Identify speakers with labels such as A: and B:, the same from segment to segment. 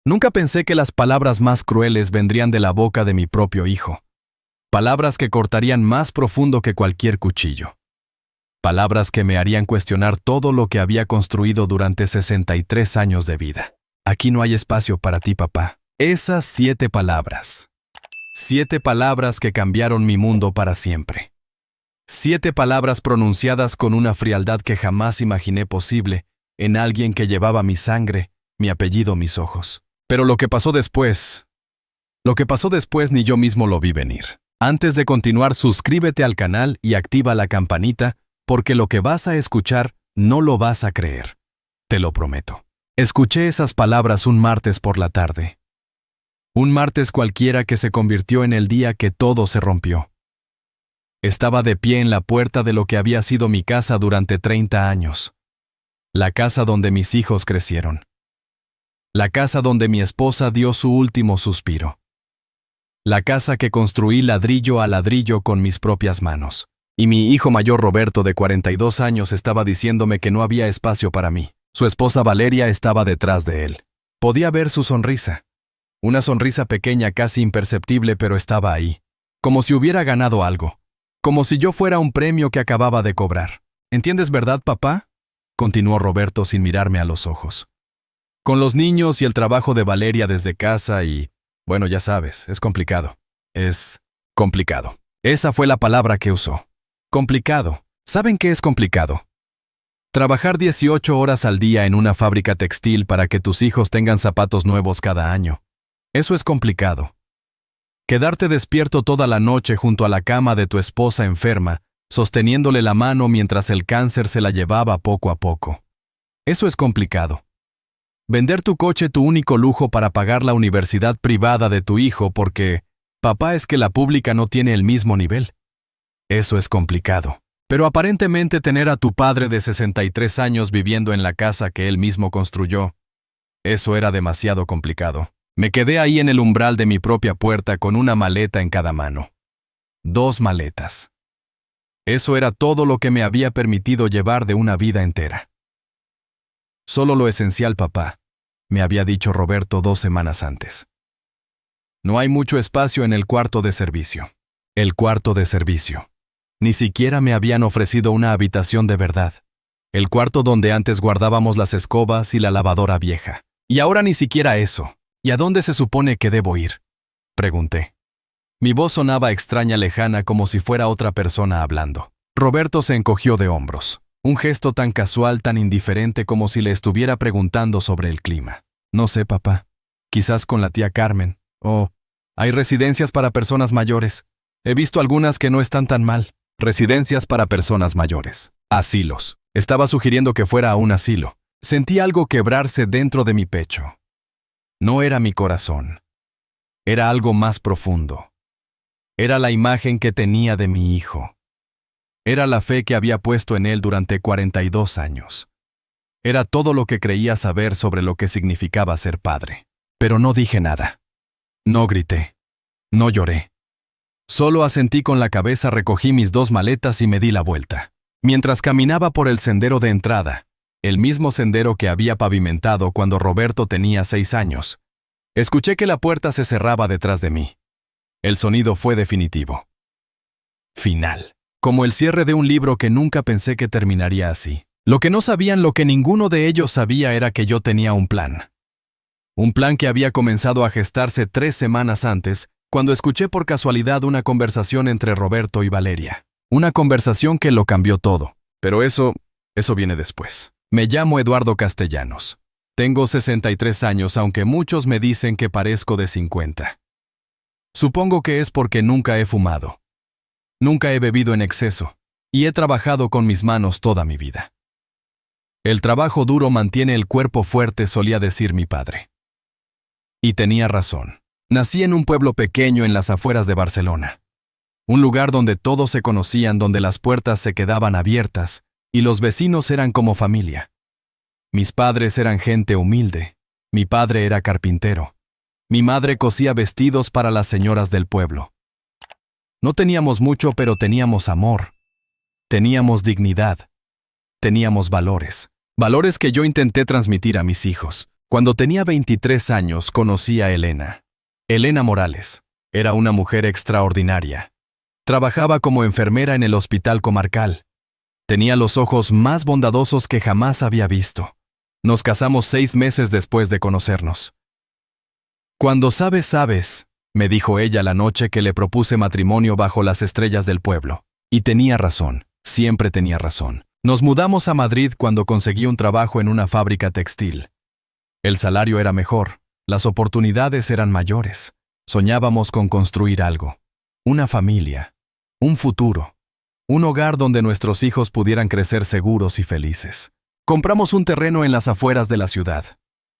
A: Nunca pensé que las palabras más crueles vendrían de la boca de mi propio hijo. Palabras que cortarían más profundo que cualquier cuchillo. Palabras que me harían cuestionar todo lo que había construido durante 63 años de vida. Aquí no hay espacio para ti, papá. Esas 7 palabras. 7 palabras que cambiaron mi mundo para siempre. 7 palabras pronunciadas con una frialdad que jamás imaginé posible en alguien que llevaba mi sangre, mi apellido, mis ojos. Pero lo que pasó después ni yo mismo lo vi venir. Antes de continuar, suscríbete al canal y activa la campanita, porque lo que vas a escuchar no lo vas a creer. Te lo prometo. Escuché esas palabras un martes por la tarde. Un martes cualquiera que se convirtió en el día que todo se rompió. Estaba de pie en la puerta de lo que había sido mi casa durante 30 años. La casa donde mis hijos crecieron. La casa donde mi esposa dio su último suspiro. La casa que construí ladrillo a ladrillo con mis propias manos. Y mi hijo mayor Roberto, de 42 años, estaba diciéndome que no había espacio para mí. Su esposa Valeria estaba detrás de él. Podía ver su sonrisa. Una sonrisa pequeña, casi imperceptible, pero estaba ahí. Como si hubiera ganado algo. Como si yo fuera un premio que acababa de cobrar. ¿Entiendes, verdad, papá?, continuó Roberto sin mirarme a los ojos. Con los niños y el trabajo de Valeria desde casa y... bueno, ya sabes, es complicado. Es complicado. Esa fue la palabra que usó. Complicado. ¿Saben qué es complicado? Trabajar 18 horas al día en una fábrica textil para que tus hijos tengan zapatos nuevos cada año. Eso es complicado. Quedarte despierto toda la noche junto a la cama de tu esposa enferma, sosteniéndole la mano mientras el cáncer se la llevaba poco a poco. Eso es complicado. Vender tu coche, tu único lujo, para pagar la universidad privada de tu hijo porque, papá, es que la pública no tiene el mismo nivel. Eso es complicado. Pero aparentemente tener a tu padre de 63 años viviendo en la casa que él mismo construyó, eso era demasiado complicado. Me quedé ahí en el umbral de mi propia puerta con una maleta en cada mano. 2 maletas. Eso era todo lo que me había permitido llevar de una vida entera. Solo lo esencial, papá, me había dicho Roberto 2 semanas antes. No hay mucho espacio en el cuarto de servicio. El cuarto de servicio. Ni siquiera me habían ofrecido una habitación de verdad. El cuarto donde antes guardábamos las escobas y la lavadora vieja. Y ahora ni siquiera eso. ¿Y a dónde se supone que debo ir?, pregunté. Mi voz sonaba extraña, lejana, como si fuera otra persona hablando. Roberto se encogió de hombros. Un gesto tan casual, tan indiferente, como si le estuviera preguntando sobre el clima. No sé, papá. Quizás con la tía Carmen. Hay residencias para personas mayores. He visto algunas que no están tan mal. Residencias para personas mayores. Asilos. Estaba sugiriendo que fuera a un asilo. Sentí algo quebrarse dentro de mi pecho. No era mi corazón. Era algo más profundo. Era la imagen que tenía de mi hijo. Era la fe que había puesto en él durante 42 años. Era todo lo que creía saber sobre lo que significaba ser padre. Pero no dije nada. No grité. No lloré. Solo asentí con la cabeza, recogí mis 2 maletas y me di la vuelta. Mientras caminaba por el sendero de entrada, el mismo sendero que había pavimentado cuando Roberto tenía 6 años, escuché que la puerta se cerraba detrás de mí. El sonido fue definitivo. Final. Como el cierre de un libro que nunca pensé que terminaría así. Lo que no sabían, lo que ninguno de ellos sabía, era que yo tenía un plan. Un plan que había comenzado a gestarse 3 semanas antes, cuando escuché por casualidad una conversación entre Roberto y Valeria. Una conversación que lo cambió todo. Pero eso viene después. Me llamo Eduardo Castellanos. Tengo 63 años, aunque muchos me dicen que parezco de 50. Supongo que es porque nunca he fumado. Nunca he bebido en exceso. Y he trabajado con mis manos toda mi vida. El trabajo duro mantiene el cuerpo fuerte, solía decir mi padre. Y tenía razón. Nací en un pueblo pequeño en las afueras de Barcelona. Un lugar donde todos se conocían, donde las puertas se quedaban abiertas y los vecinos eran como familia. Mis padres eran gente humilde. Mi padre era carpintero. Mi madre cosía vestidos para las señoras del pueblo. No teníamos mucho, pero teníamos amor. Teníamos dignidad. Teníamos valores. Valores que yo intenté transmitir a mis hijos. Cuando tenía 23 años, conocí a Elena. Elena Morales. Era una mujer extraordinaria. Trabajaba como enfermera en el hospital comarcal. Tenía los ojos más bondadosos que jamás había visto. Nos casamos 6 meses después de conocernos. Cuando sabes, sabes, me dijo ella la noche que le propuse matrimonio bajo las estrellas del pueblo. Y tenía razón, siempre tenía razón. Nos mudamos a Madrid cuando conseguí un trabajo en una fábrica textil. El salario era mejor, las oportunidades eran mayores. Soñábamos con construir algo. Una familia, un futuro, un hogar donde nuestros hijos pudieran crecer seguros y felices. Compramos un terreno en las afueras de la ciudad.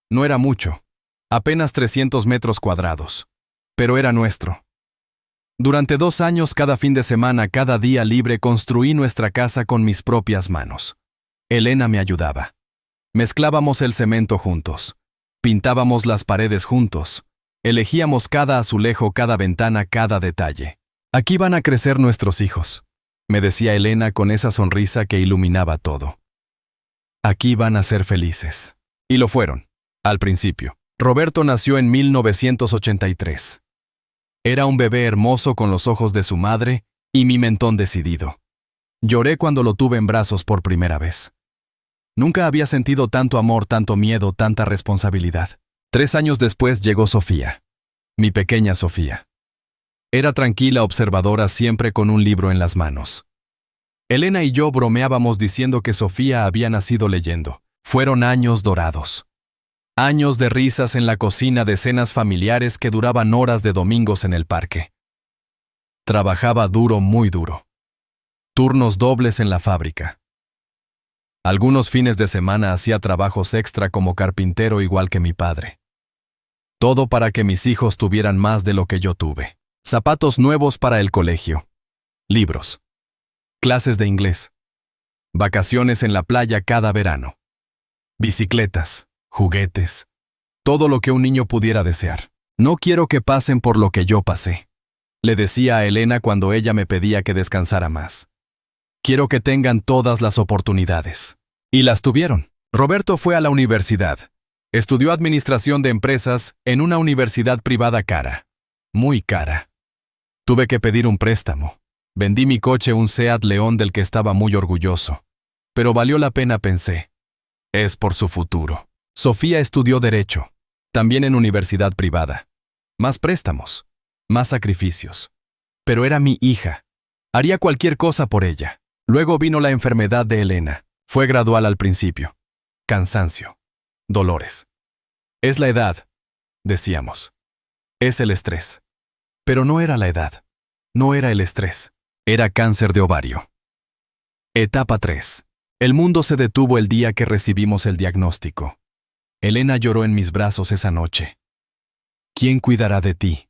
A: No era mucho, apenas 300 metros cuadrados, pero era nuestro. Durante 2 años, cada fin de semana, cada día libre, construí nuestra casa con mis propias manos. Elena me ayudaba. Mezclábamos el cemento juntos. Pintábamos las paredes juntos. Elegíamos cada azulejo, cada ventana, cada detalle. Aquí van a crecer nuestros hijos, me decía Elena con esa sonrisa que iluminaba todo. Aquí van a ser felices. Y lo fueron, al principio. Roberto nació en 1983. Era un bebé hermoso con los ojos de su madre y mi mentón decidido. Lloré cuando lo tuve en brazos por primera vez. Nunca había sentido tanto amor, tanto miedo, tanta responsabilidad. 3 años después llegó Sofía, mi pequeña Sofía. Era tranquila, observadora, siempre con un libro en las manos. Elena y yo bromeábamos diciendo que Sofía había nacido leyendo. Fueron años dorados. Años de risas en la cocina, de cenas familiares que duraban horas, de domingos en el parque. Trabajaba duro, muy duro. Turnos dobles en la fábrica. Algunos fines de semana hacía trabajos extra como carpintero, igual que mi padre. Todo para que mis hijos tuvieran más de lo que yo tuve. Zapatos nuevos para el colegio. Libros. Clases de inglés. Vacaciones en la playa cada verano. Bicicletas, juguetes. Todo lo que un niño pudiera desear. No quiero que pasen por lo que yo pasé, le decía a Elena cuando ella me pedía que descansara más. Quiero que tengan todas las oportunidades. Y las tuvieron. Roberto fue a la universidad. Estudió administración de empresas en una universidad privada cara. Muy cara. Tuve que pedir un préstamo. Vendí mi coche, un Seat León del que estaba muy orgulloso. Pero valió la pena, pensé. Es por su futuro. Sofía estudió Derecho, también en universidad privada. Más préstamos, más sacrificios. Pero era mi hija. Haría cualquier cosa por ella. Luego vino la enfermedad de Elena. Fue gradual al principio. Cansancio. Dolores. Es la edad, decíamos. Es el estrés. Pero no era la edad. No era el estrés. Era cáncer de ovario. Etapa 3. El mundo se detuvo el día que recibimos el diagnóstico. Elena lloró en mis brazos esa noche. ¿Quién cuidará de ti?,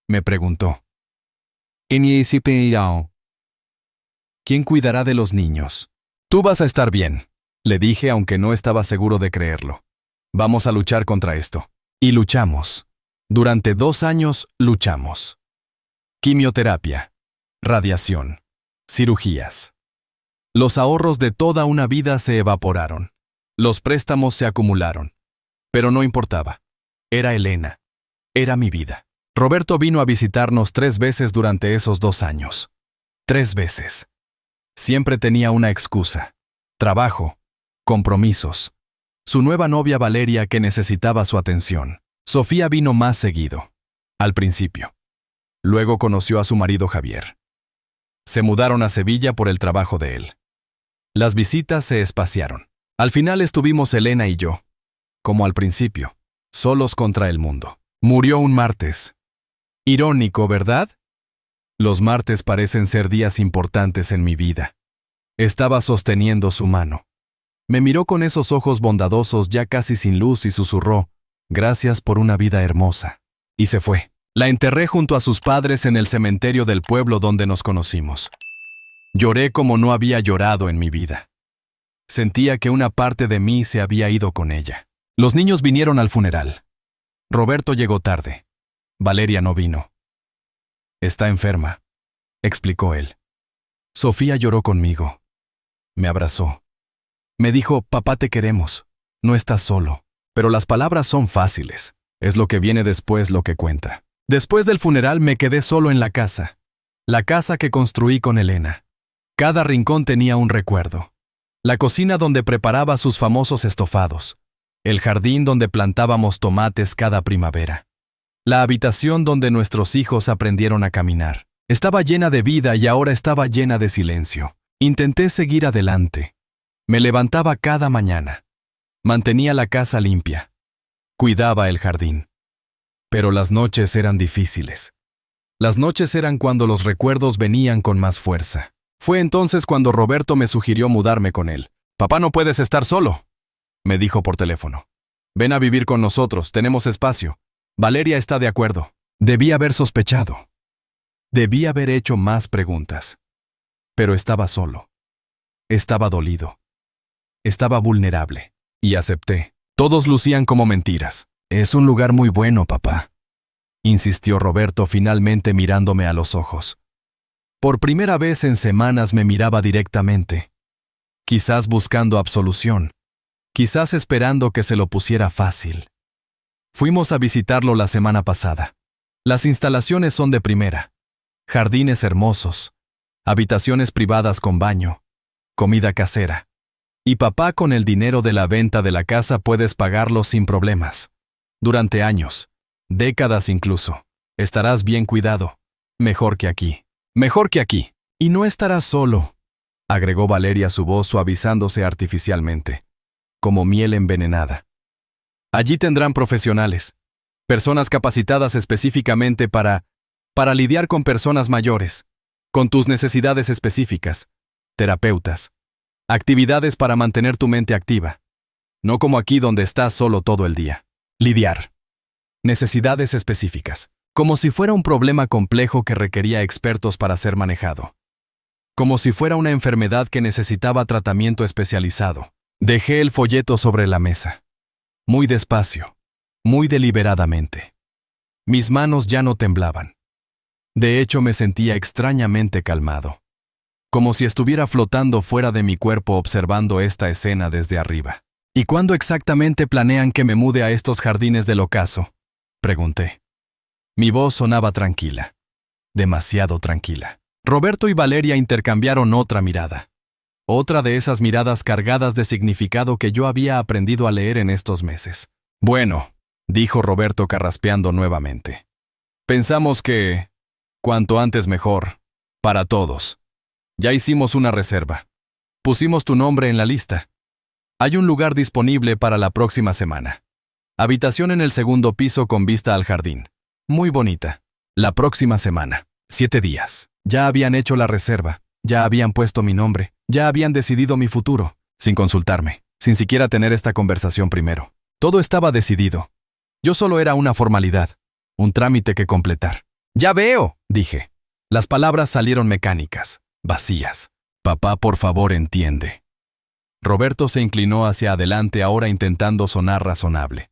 A: me preguntó. ¿Quién cuidará de los niños? Tú vas a estar bien, le dije, aunque no estaba seguro de creerlo. Vamos a luchar contra esto. Y luchamos. Durante 2 años luchamos. Quimioterapia, radiación, cirugías. Los ahorros de toda una vida se evaporaron. Los préstamos se acumularon. Pero no importaba. Era Elena. Era mi vida. Roberto vino a visitarnos 3 veces durante esos 2 años. 3 veces. Siempre tenía una excusa. Trabajo, compromisos. Su nueva novia Valeria, que necesitaba su atención. Sofía vino más seguido. Al principio. Luego conoció a su marido Javier. Se mudaron a Sevilla por el trabajo de él. Las visitas se espaciaron. Al final estuvimos Elena y yo. Como al principio. Solos contra el mundo. Murió un martes. Irónico, ¿verdad? Los martes parecen ser días importantes en mi vida. Estaba sosteniendo su mano. Me miró con esos ojos bondadosos ya casi sin luz y susurró, «Gracias por una vida hermosa». Y se fue. La enterré junto a sus padres en el cementerio del pueblo donde nos conocimos. Lloré como no había llorado en mi vida. Sentía que una parte de mí se había ido con ella. Los niños vinieron al funeral. Roberto llegó tarde. Valeria no vino. Está enferma, explicó él. Sofía lloró conmigo. Me abrazó. Me dijo, papá, te queremos. No estás solo. Pero las palabras son fáciles. Es lo que viene después lo que cuenta. Después del funeral me quedé solo en la casa que construí con Elena. Cada rincón tenía un recuerdo. La cocina donde preparaba sus famosos estofados. El jardín donde plantábamos tomates cada primavera. La habitación donde nuestros hijos aprendieron a caminar. Estaba llena de vida y ahora estaba llena de silencio. Intenté seguir adelante. Me levantaba cada mañana. Mantenía la casa limpia. Cuidaba el jardín. Pero las noches eran difíciles. Las noches eran cuando los recuerdos venían con más fuerza. Fue entonces cuando Roberto me sugirió mudarme con él. «Papá, no puedes estar solo», me dijo por teléfono. «Ven a vivir con nosotros, tenemos espacio. Valeria está de acuerdo». Debí haber sospechado. Debí haber hecho más preguntas. Pero estaba solo. Estaba dolido. Estaba vulnerable. Y acepté. Todos lucían como mentiras. «Es un lugar muy bueno, papá», insistió Roberto finalmente mirándome a los ojos. Por primera vez en semanas me miraba directamente. Quizás buscando absolución. Quizás esperando que se lo pusiera fácil. Fuimos a visitarlo la semana pasada. Las instalaciones son de primera. Jardines hermosos. Habitaciones privadas con baño. Comida casera. Y papá, con el dinero de la venta de la casa puedes pagarlo sin problemas. Durante años. Décadas incluso. Estarás bien cuidado. Mejor que aquí. Mejor que aquí. Y no estarás solo, agregó Valeria, su voz suavizándose artificialmente, como miel envenenada. Allí tendrán profesionales, personas capacitadas específicamente para lidiar con personas mayores, con tus necesidades específicas, terapeutas, actividades para mantener tu mente activa, no como aquí donde estás solo todo el día. Lidiar. Necesidades específicas. Como si fuera un problema complejo que requería expertos para ser manejado. Como si fuera una enfermedad que necesitaba tratamiento especializado. Dejé el folleto sobre la mesa. Muy despacio, muy deliberadamente. Mis manos ya no temblaban. De hecho, me sentía extrañamente calmado. Como si estuviera flotando fuera de mi cuerpo observando esta escena desde arriba. ¿Y cuándo exactamente planean que me mude a estos jardines del ocaso?, pregunté. Mi voz sonaba tranquila, demasiado tranquila. Roberto y Valeria intercambiaron otra mirada. Otra de esas miradas cargadas de significado que yo había aprendido a leer en estos meses. Bueno, dijo Roberto carraspeando nuevamente. Pensamos que, cuanto antes mejor, para todos. Ya hicimos una reserva. Pusimos tu nombre en la lista. Hay un lugar disponible para la próxima semana. Habitación en el segundo piso con vista al jardín. Muy bonita. La próxima semana. 7 días. Ya habían hecho la reserva. Ya habían puesto mi nombre. Ya habían decidido mi futuro. Sin consultarme. Sin siquiera tener esta conversación primero. Todo estaba decidido. Yo solo era una formalidad. Un trámite que completar. «Ya veo», dije. Las palabras salieron mecánicas, vacías. «Papá, por favor, entiende». Roberto se inclinó hacia adelante ahora intentando sonar razonable.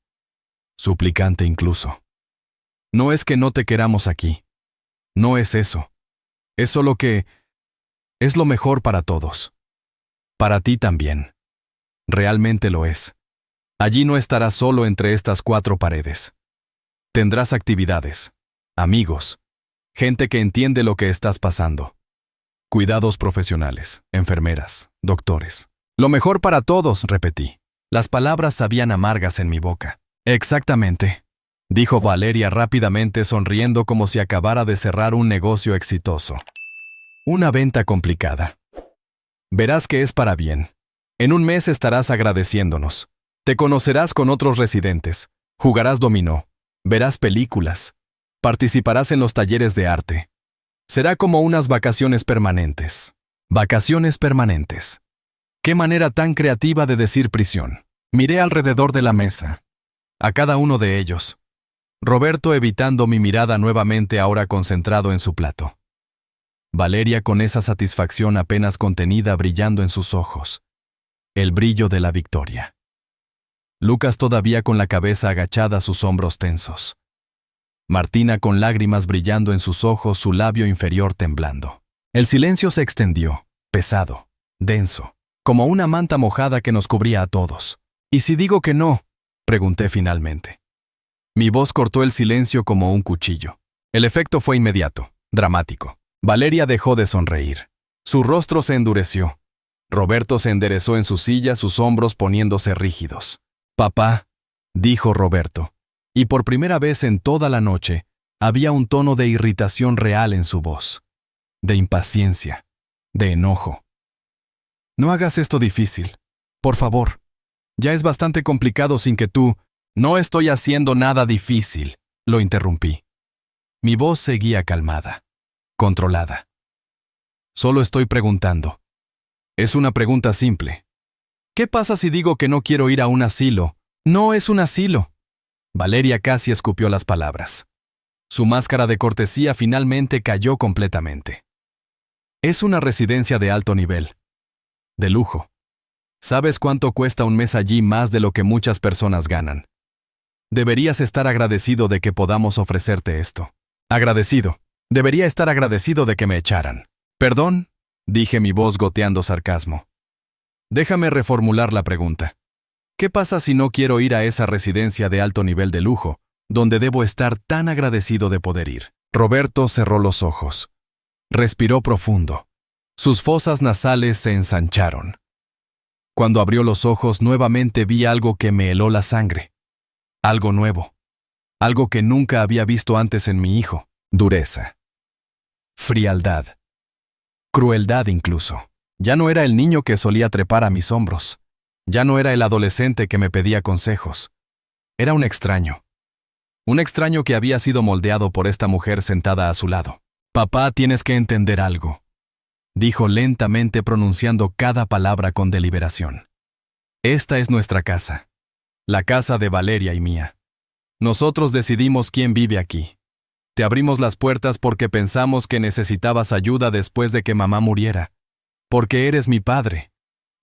A: Suplicante incluso. «No es que no te queramos aquí. No es eso. Es solo que es lo mejor para todos. Para ti también. Realmente lo es. Allí no estarás solo entre estas 4 paredes. Tendrás actividades, amigos, gente que entiende lo que estás pasando. Cuidados profesionales, enfermeras, doctores. Lo mejor para todos», repetí. Las palabras sabían amargas en mi boca. «Exactamente», dijo Valeria rápidamente sonriendo como si acabara de cerrar un negocio exitoso. «Una venta complicada. Verás que es para bien. En un mes estarás agradeciéndonos. Te conocerás con otros residentes, jugarás dominó, verás películas, participarás en los talleres de arte. Será como unas vacaciones permanentes». Vacaciones permanentes. Qué manera tan creativa de decir prisión. Miré alrededor de la mesa. A cada uno de ellos. Roberto evitando mi mirada nuevamente ahora concentrado en su plato. Valeria con esa satisfacción apenas contenida brillando en sus ojos. El brillo de la victoria. Lucas todavía con la cabeza agachada, sus hombros tensos. Martina con lágrimas brillando en sus ojos, su labio inferior temblando. El silencio se extendió, pesado, denso, como una manta mojada que nos cubría a todos. «¿Y si digo que no?», Pregunté finalmente. Mi voz cortó el silencio como un cuchillo. El efecto fue inmediato, dramático. Valeria dejó de sonreír. Su rostro se endureció. Roberto se enderezó en su silla, sus hombros poniéndose rígidos. «Papá», dijo Roberto, y por primera vez en toda la noche había un tono de irritación real en su voz, de impaciencia, de enojo. «No hagas esto difícil, por favor. Ya es bastante complicado sin que tú...» «No estoy haciendo nada difícil», lo interrumpí. Mi voz seguía calmada, controlada. «Solo estoy preguntando. Es una pregunta simple. ¿Qué pasa si digo que no quiero ir a un asilo? No es un asilo». Valeria casi escupió las palabras. Su máscara de cortesía finalmente cayó completamente. «Es una residencia de alto nivel. De lujo. ¿Sabes cuánto cuesta un mes allí más de lo que muchas personas ganan? Deberías estar agradecido de que podamos ofrecerte esto». «Agradecido. Debería estar agradecido de que me echaran». «Perdón», dije, mi voz goteando sarcasmo. «Déjame reformular la pregunta. ¿Qué pasa si no quiero ir a esa residencia de alto nivel de lujo, donde debo estar tan agradecido de poder ir?» Roberto cerró los ojos. Respiró profundo. Sus fosas nasales se ensancharon. Cuando abrió los ojos nuevamente vi algo que me heló la sangre. Algo nuevo. Algo que nunca había visto antes en mi hijo. Dureza. Frialdad. Crueldad incluso. Ya no era el niño que solía trepar a mis hombros. Ya no era el adolescente que me pedía consejos. Era un extraño. Un extraño que había sido moldeado por esta mujer sentada a su lado. «Papá, tienes que entender algo», dijo lentamente pronunciando cada palabra con deliberación. «Esta es nuestra casa. La casa de Valeria y mía. Nosotros decidimos quién vive aquí. Te abrimos las puertas porque pensamos que necesitabas ayuda después de que mamá muriera. Porque eres mi padre.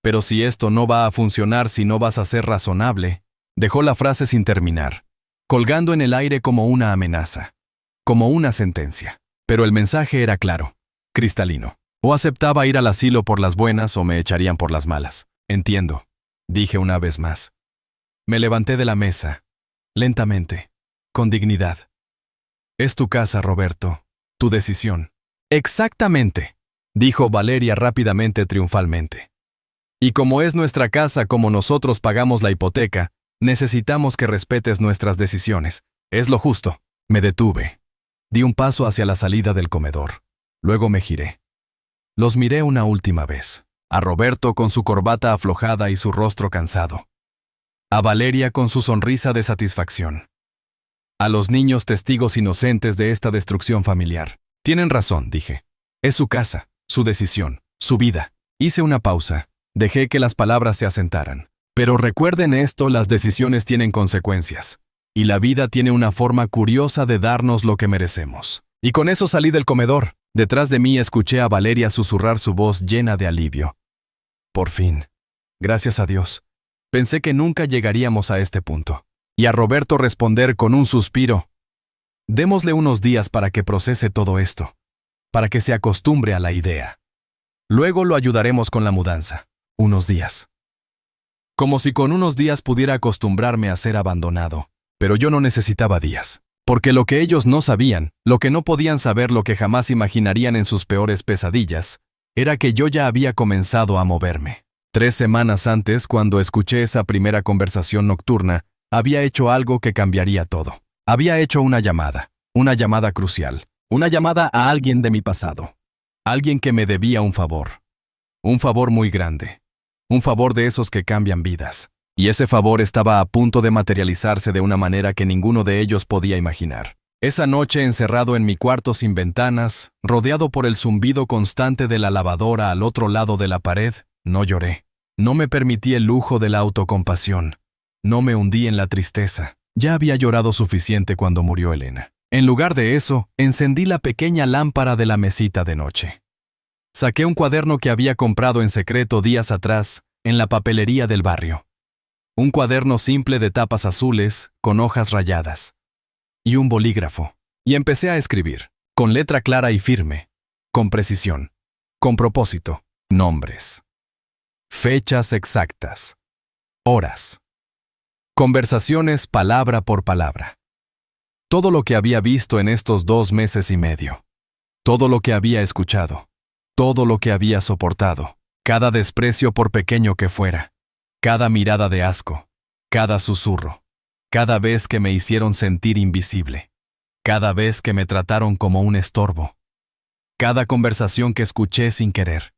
A: Pero si esto no va a funcionar si no vas a ser razonable», dejó la frase sin terminar, colgando en el aire como una amenaza, como una sentencia. Pero el mensaje era claro, cristalino. O aceptaba ir al asilo por las buenas o me echarían por las malas. «Entiendo», dije una vez más. Me levanté de la mesa, lentamente, con dignidad. «Es tu casa, Roberto, tu decisión». «Exactamente», dijo Valeria rápidamente, triunfalmente. «Y como es nuestra casa, como nosotros pagamos la hipoteca, necesitamos que respetes nuestras decisiones. Es lo justo». Me detuve. Di un paso hacia la salida del comedor. Luego me giré. Los miré una última vez. A Roberto con su corbata aflojada y su rostro cansado. A Valeria con su sonrisa de satisfacción. A los niños testigos inocentes de esta destrucción familiar. «Tienen razón», dije. «Es su casa, su decisión, su vida». Hice una pausa. Dejé que las palabras se asentaran. «Pero recuerden esto, las decisiones tienen consecuencias. Y la vida tiene una forma curiosa de darnos lo que merecemos». Y con eso salí del comedor. Detrás de mí escuché a Valeria susurrar su voz llena de alivio. «Por fin. Gracias a Dios. Pensé que nunca llegaríamos a este punto». Y a Roberto responder con un suspiro: «Démosle unos días para que procese todo esto, para que se acostumbre a la idea. Luego lo ayudaremos con la mudanza. Unos días». Como si con unos días pudiera acostumbrarme a ser abandonado. Pero yo no necesitaba días. Porque lo que ellos no sabían, lo que no podían saber, lo que jamás imaginarían en sus peores pesadillas, era que yo ya había comenzado a moverme. 3 semanas antes, cuando escuché esa primera conversación nocturna, había hecho algo que cambiaría todo. Había hecho una llamada crucial, una llamada a alguien de mi pasado. Alguien que me debía un favor muy grande, un favor de esos que cambian vidas. Y ese favor estaba a punto de materializarse de una manera que ninguno de ellos podía imaginar. Esa noche, encerrado en mi cuarto sin ventanas, rodeado por el zumbido constante de la lavadora al otro lado de la pared, no lloré. No me permití el lujo de la autocompasión. No me hundí en la tristeza. Ya había llorado suficiente cuando murió Elena. En lugar de eso, encendí la pequeña lámpara de la mesita de noche. Saqué un cuaderno que había comprado en secreto días atrás, en la papelería del barrio. Un cuaderno simple de tapas azules, con hojas rayadas. Y un bolígrafo. Y empecé a escribir, con letra clara y firme, con precisión, con propósito, nombres. Fechas exactas. Horas. Conversaciones palabra por palabra. Todo lo que había visto en estos 2 meses y medio. Todo lo que había escuchado. Todo lo que había soportado. Cada desprecio por pequeño que fuera. Cada mirada de asco. Cada susurro. Cada vez que me hicieron sentir invisible. Cada vez que me trataron como un estorbo. Cada conversación que escuché sin querer.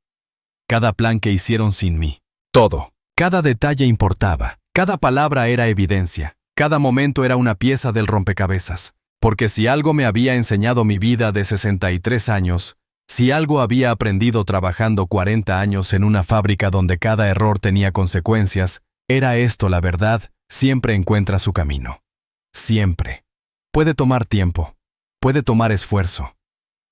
A: Cada plan que hicieron sin mí. Todo. Cada detalle importaba. Cada palabra era evidencia. Cada momento era una pieza del rompecabezas. Porque si algo me había enseñado mi vida de 63 años, si algo había aprendido trabajando 40 años en una fábrica donde cada error tenía consecuencias, era esto: la verdad siempre encuentra su camino. Siempre. Puede tomar tiempo. Puede tomar esfuerzo.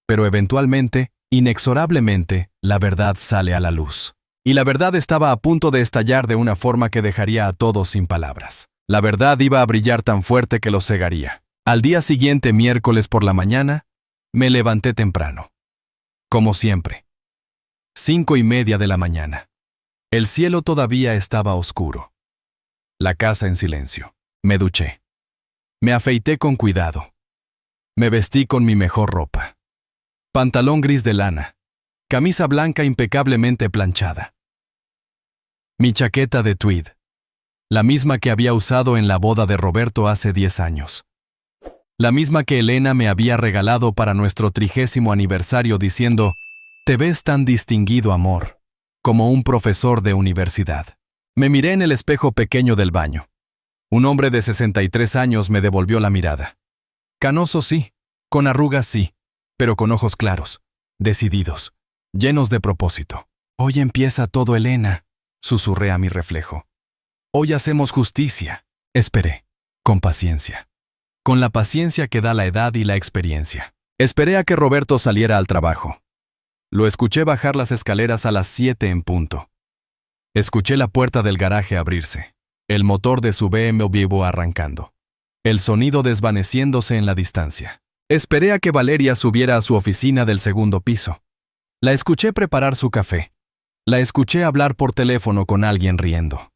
A: Pero eventualmente, inexorablemente, la verdad sale a la luz. Y la verdad estaba a punto de estallar de una forma que dejaría a todos sin palabras. La verdad iba a brillar tan fuerte que los cegaría. Al día siguiente, miércoles por la mañana, me levanté temprano. Como siempre. 5:30 de la mañana. El cielo todavía estaba oscuro. La casa en silencio. Me duché. Me afeité con cuidado. Me vestí con mi mejor ropa. Pantalón gris de lana. Camisa blanca impecablemente planchada. Mi chaqueta de tweed. La misma que había usado en la boda de Roberto hace 10 años. La misma que Elena me había regalado para nuestro 30º aniversario diciendo: «Te ves tan distinguido, amor», como un profesor de universidad. Me miré en el espejo pequeño del baño. Un hombre de 63 años me devolvió la mirada. Canoso sí, con arrugas sí, pero con ojos claros, decididos, llenos de propósito. «Hoy empieza todo, Elena», susurré a mi reflejo. «Hoy hacemos justicia». Esperé, con paciencia. Con la paciencia que da la edad y la experiencia. Esperé a que Roberto saliera al trabajo. Lo escuché bajar las escaleras a las 7 en punto. Escuché la puerta del garaje abrirse. El motor de su BMW arrancando. El sonido desvaneciéndose en la distancia. Esperé a que Valeria subiera a su oficina del segundo piso. La escuché preparar su café. La escuché hablar por teléfono con alguien riendo.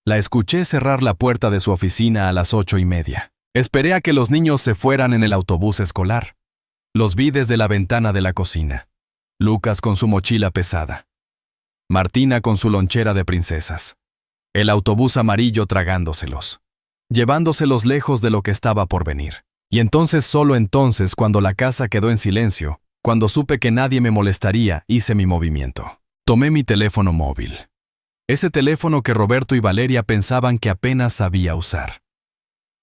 A: La escuché cerrar la puerta de su oficina a las 8:30. Esperé a que los niños se fueran en el autobús escolar. Los vi desde la ventana de la cocina. Lucas con su mochila pesada. Martina con su lonchera de princesas. El autobús amarillo tragándoselos. Llevándoselos lejos de lo que estaba por venir. Y entonces, solo entonces, cuando la casa quedó en silencio, cuando supe que nadie me molestaría, hice mi movimiento. Tomé mi teléfono móvil. Ese teléfono que Roberto y Valeria pensaban que apenas sabía usar.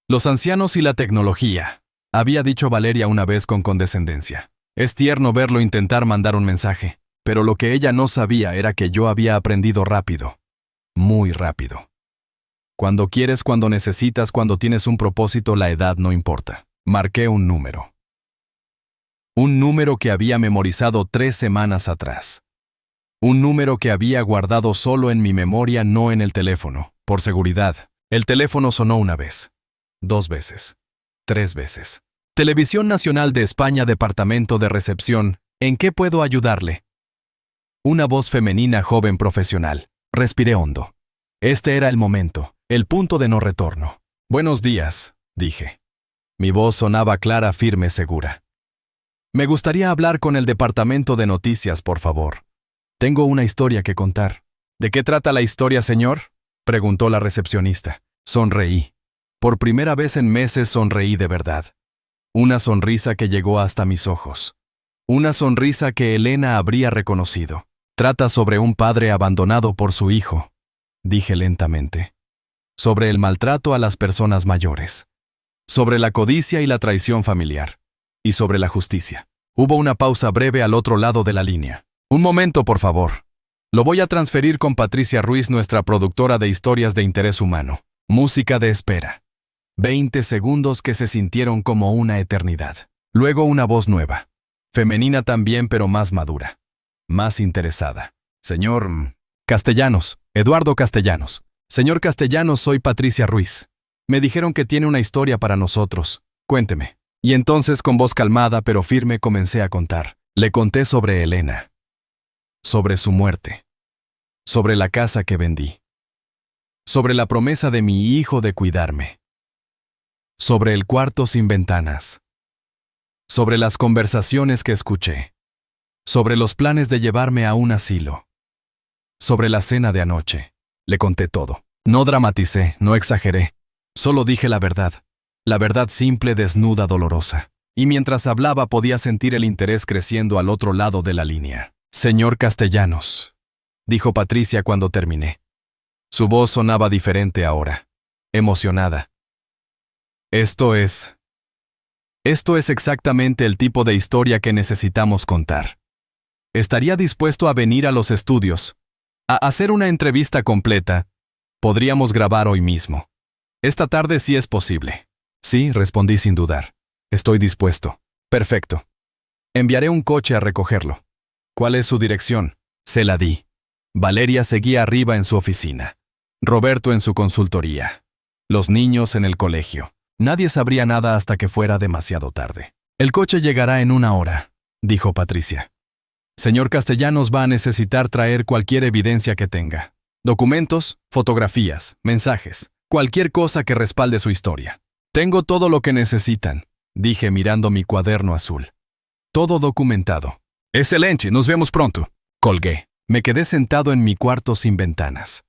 A: «Los ancianos y la tecnología», había dicho Valeria una vez con condescendencia. Es tierno verlo intentar mandar un mensaje, pero lo que ella no sabía era que yo había aprendido rápido. Muy rápido. Cuando quieres, cuando necesitas, cuando tienes un propósito, la edad no importa. Marqué un número. Un número que había memorizado 3 semanas atrás. Un número que había guardado solo en mi memoria, no en el teléfono, por seguridad. El teléfono sonó una vez. 2 veces. 3 veces. Televisión Nacional de España, departamento de recepción. ¿En qué puedo ayudarle? Una voz femenina, joven, profesional. Respiré hondo. Este era el momento, el punto de no retorno. «Buenos días», dije. Mi voz sonaba clara, firme, segura. «Me gustaría hablar con el departamento de noticias, por favor. Tengo una historia que contar». «¿De qué trata la historia, señor?», preguntó la recepcionista. Sonreí. Por primera vez en meses sonreí de verdad. Una sonrisa que llegó hasta mis ojos. Una sonrisa que Elena habría reconocido. «Trata sobre un padre abandonado por su hijo», dije lentamente. «Sobre el maltrato a las personas mayores. Sobre la codicia y la traición familiar. Y sobre la justicia». Hubo una pausa breve al otro lado de la línea. «Un momento, por favor. Lo voy a transferir con Patricia Ruiz, nuestra productora de historias de interés humano». Música de espera. 20 segundos que se sintieron como una eternidad. Luego una voz nueva. Femenina también, pero más madura. Más interesada. «Señor Castellanos, Eduardo Castellanos. Señor Castellanos, soy Patricia Ruiz. Me dijeron que tiene una historia para nosotros. Cuénteme». Y entonces, con voz calmada pero firme, comencé a contar. Le conté sobre Elena. Sobre su muerte. Sobre la casa que vendí. sobre la promesa de mi hijo de cuidarme, sobre el cuarto sin ventanas, sobre las conversaciones que escuché, sobre los planes de llevarme a un asilo, sobre la cena de anoche. Le conté todo. No dramaticé, no exageré. Solo dije la verdad simple, desnuda, dolorosa. Y mientras hablaba podía sentir el interés creciendo al otro lado de la línea. Señor Castellanos, dijo Patricia cuando terminé. Su voz sonaba diferente ahora, emocionada. Esto es exactamente el tipo de historia que necesitamos contar. Estaría dispuesto a venir a los estudios, a hacer una entrevista completa. Podríamos grabar hoy mismo. Esta tarde sí es posible. Sí, respondí sin dudar. Estoy dispuesto. Perfecto. Enviaré un coche a recogerlo. ¿Cuál es su dirección? Se la di. Valeria seguía arriba en su oficina. Roberto en su consultoría. Los niños en el colegio. Nadie sabría nada hasta que fuera demasiado tarde. El coche llegará en 1 hora, dijo Patricia. Señor Castellanos va a necesitar traer cualquier evidencia que tenga. Documentos, fotografías, mensajes, cualquier cosa que respalde su historia. Tengo todo lo que necesitan, dije mirando mi cuaderno azul. Todo documentado. Excelente, nos vemos pronto. Colgué. Me quedé sentado en mi cuarto sin ventanas,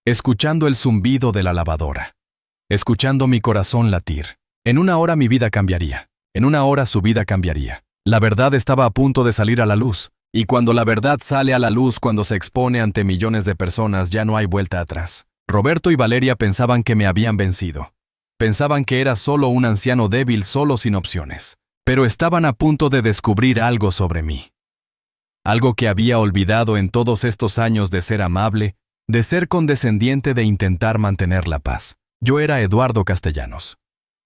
A: escuchando el zumbido de la lavadora, escuchando mi corazón latir. En 1 hora mi vida cambiaría. En 1 hora su vida cambiaría. La verdad estaba a punto de salir a la luz. Y cuando la verdad sale a la luz, cuando se expone ante millones de personas, ya no hay vuelta atrás. Roberto y Valeria pensaban que me habían vencido. Pensaban que era solo un anciano débil, solo sin opciones. Pero estaban a punto de descubrir algo sobre mí. Algo que había olvidado en todos estos años de ser amable, de ser condescendiente, de intentar mantener la paz. Yo era Eduardo Castellanos,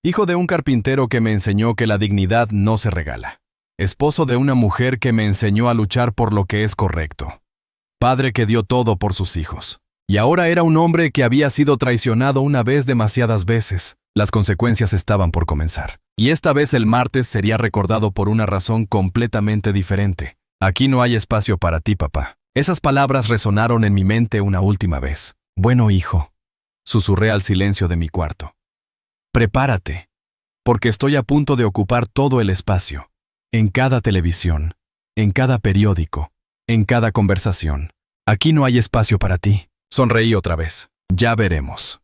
A: hijo de un carpintero que me enseñó que la dignidad no se regala. Esposo de una mujer que me enseñó a luchar por lo que es correcto. Padre que dio todo por sus hijos. Y ahora era un hombre que había sido traicionado una vez, demasiadas veces. Las consecuencias estaban por comenzar. Y esta vez el martes sería recordado por una razón completamente diferente. Aquí no hay espacio para ti, papá. Esas palabras resonaron en mi mente una última vez. Bueno, hijo, susurré al silencio de mi cuarto. Prepárate, porque estoy a punto de ocupar todo el espacio. En cada televisión, en cada periódico, en cada conversación. Aquí no hay espacio para ti. Sonreí otra vez. Ya veremos.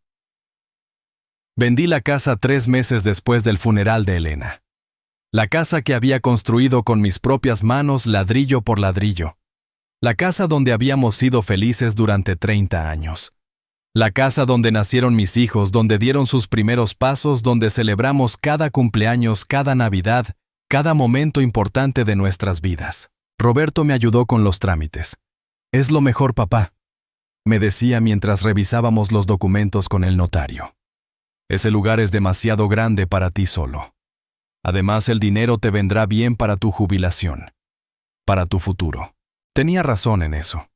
A: Vendí la casa 3 meses después del funeral de Elena. La casa que había construido con mis propias manos, ladrillo por ladrillo. La casa donde habíamos sido felices durante 30 años. La casa donde nacieron mis hijos, donde dieron sus primeros pasos, donde celebramos cada cumpleaños, cada Navidad, cada momento importante de nuestras vidas. Roberto me ayudó con los trámites. Es lo mejor, papá, me decía mientras revisábamos los documentos con el notario. Ese lugar es demasiado grande para ti solo. Además, el dinero te vendrá bien para tu jubilación, para tu futuro. Tenía razón en eso.